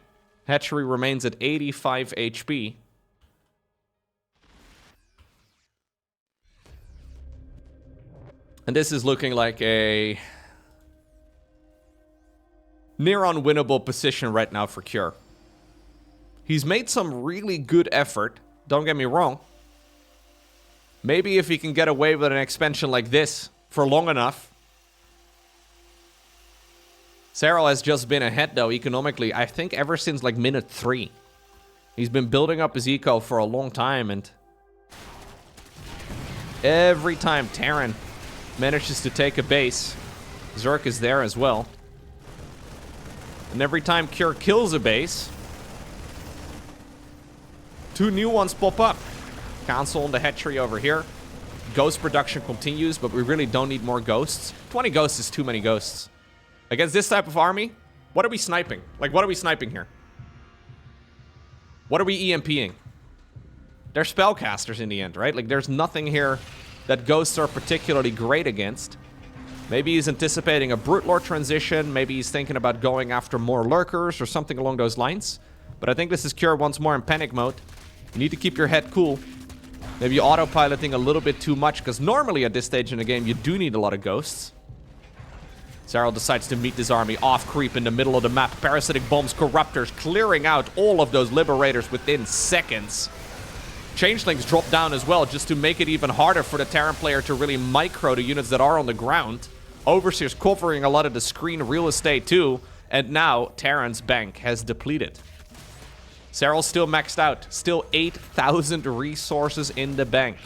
S1: Hatchery remains at 85 HP. And this is looking like a near unwinnable position right now for Cure. He's made some really good effort, don't get me wrong. Maybe if he can get away with an expansion like this for long enough. Serral has just been ahead though economically, I think ever since like minute 3. He's been building up his eco for a long time, and every time Terran manages to take a base, Zerg is there as well. And every time Cure kills a base, 2 new ones pop up. Council on the hatchery over here. Ghost production continues, but we really don't need more ghosts. 20 ghosts is too many ghosts. Against this type of army, what are we sniping? Like, what are we sniping here? What are we EMPing? They're spellcasters in the end, right? Like, there's nothing here that ghosts are particularly great against. Maybe he's anticipating a Brute Lord transition. Maybe he's thinking about going after more lurkers or something along those lines. But I think this is Cure once more in panic mode. You need to keep your head cool. Maybe autopiloting a little bit too much, because normally at this stage in the game, you do need a lot of ghosts. Serral decides to meet this army off-creep in the middle of the map. Parasitic bombs, corruptors, clearing out all of those liberators within seconds. Changelings drop down as well, just to make it even harder for the Terran player to really micro the units that are on the ground. Overseer's covering a lot of the screen real estate too. And now, Terran's bank has depleted. Serral's still maxed out. Still 8,000 resources in the bank.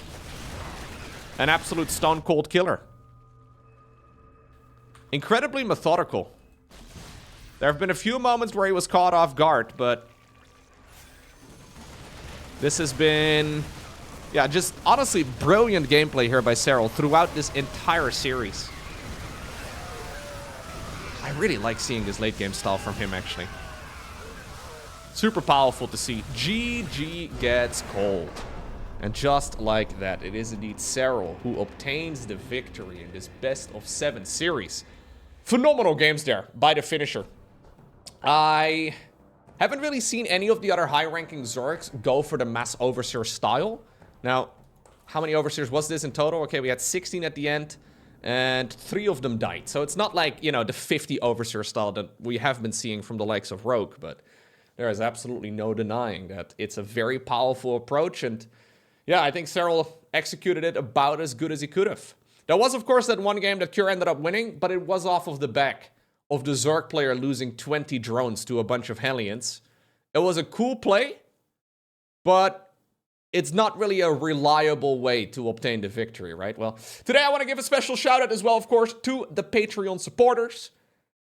S1: An absolute stone-cold killer. Incredibly methodical. There have been a few moments where he was caught off guard, but this has been, yeah, just honestly brilliant gameplay here by Serral throughout this entire series. I really like seeing this late game style from him, actually. Super powerful to see. GG gets cold. And just like that, it is indeed Serral who obtains the victory in this best of 7 series. Phenomenal games there by the finisher. I haven't really seen any of the other high-ranking Zergs go for the mass overseer style. Now, how many overseers was this in total? Okay, we had 16 at the end, and 3 of them died. So it's not like, you know, the 50 overseer style that we have been seeing from the likes of Rogue, but there is absolutely no denying that it's a very powerful approach, and yeah, I think Serral executed it about as good as he could have. There was, of course, that one game that Cure ended up winning, but it was off of the back of the Zerg player losing 20 drones to a bunch of Hellions. It was a cool play, but it's not really a reliable way to obtain the victory, right? Well, today I want to give a special shout out as well, of course, to the Patreon supporters.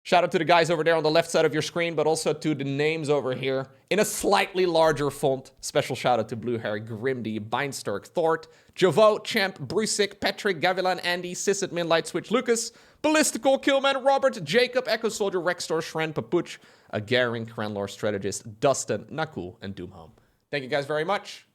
S1: Shout out to the guys over there on the left side of your screen, but also to the names over here in a slightly larger font. Special shout out to Blue Harry, Grimdy, Beinsterk, Thort, Javo, Champ, Brusik, Patrick, Gavilan, Andy, Sisitmin, Light Switch, Lucas, Ballistical, Killman, Robert, Jacob, Echo Soldier, Rextor, Shren, Papuch, Agaring, Cranlore, Strategist, Dustin, Nakul, and Doomhome. Thank you guys very much.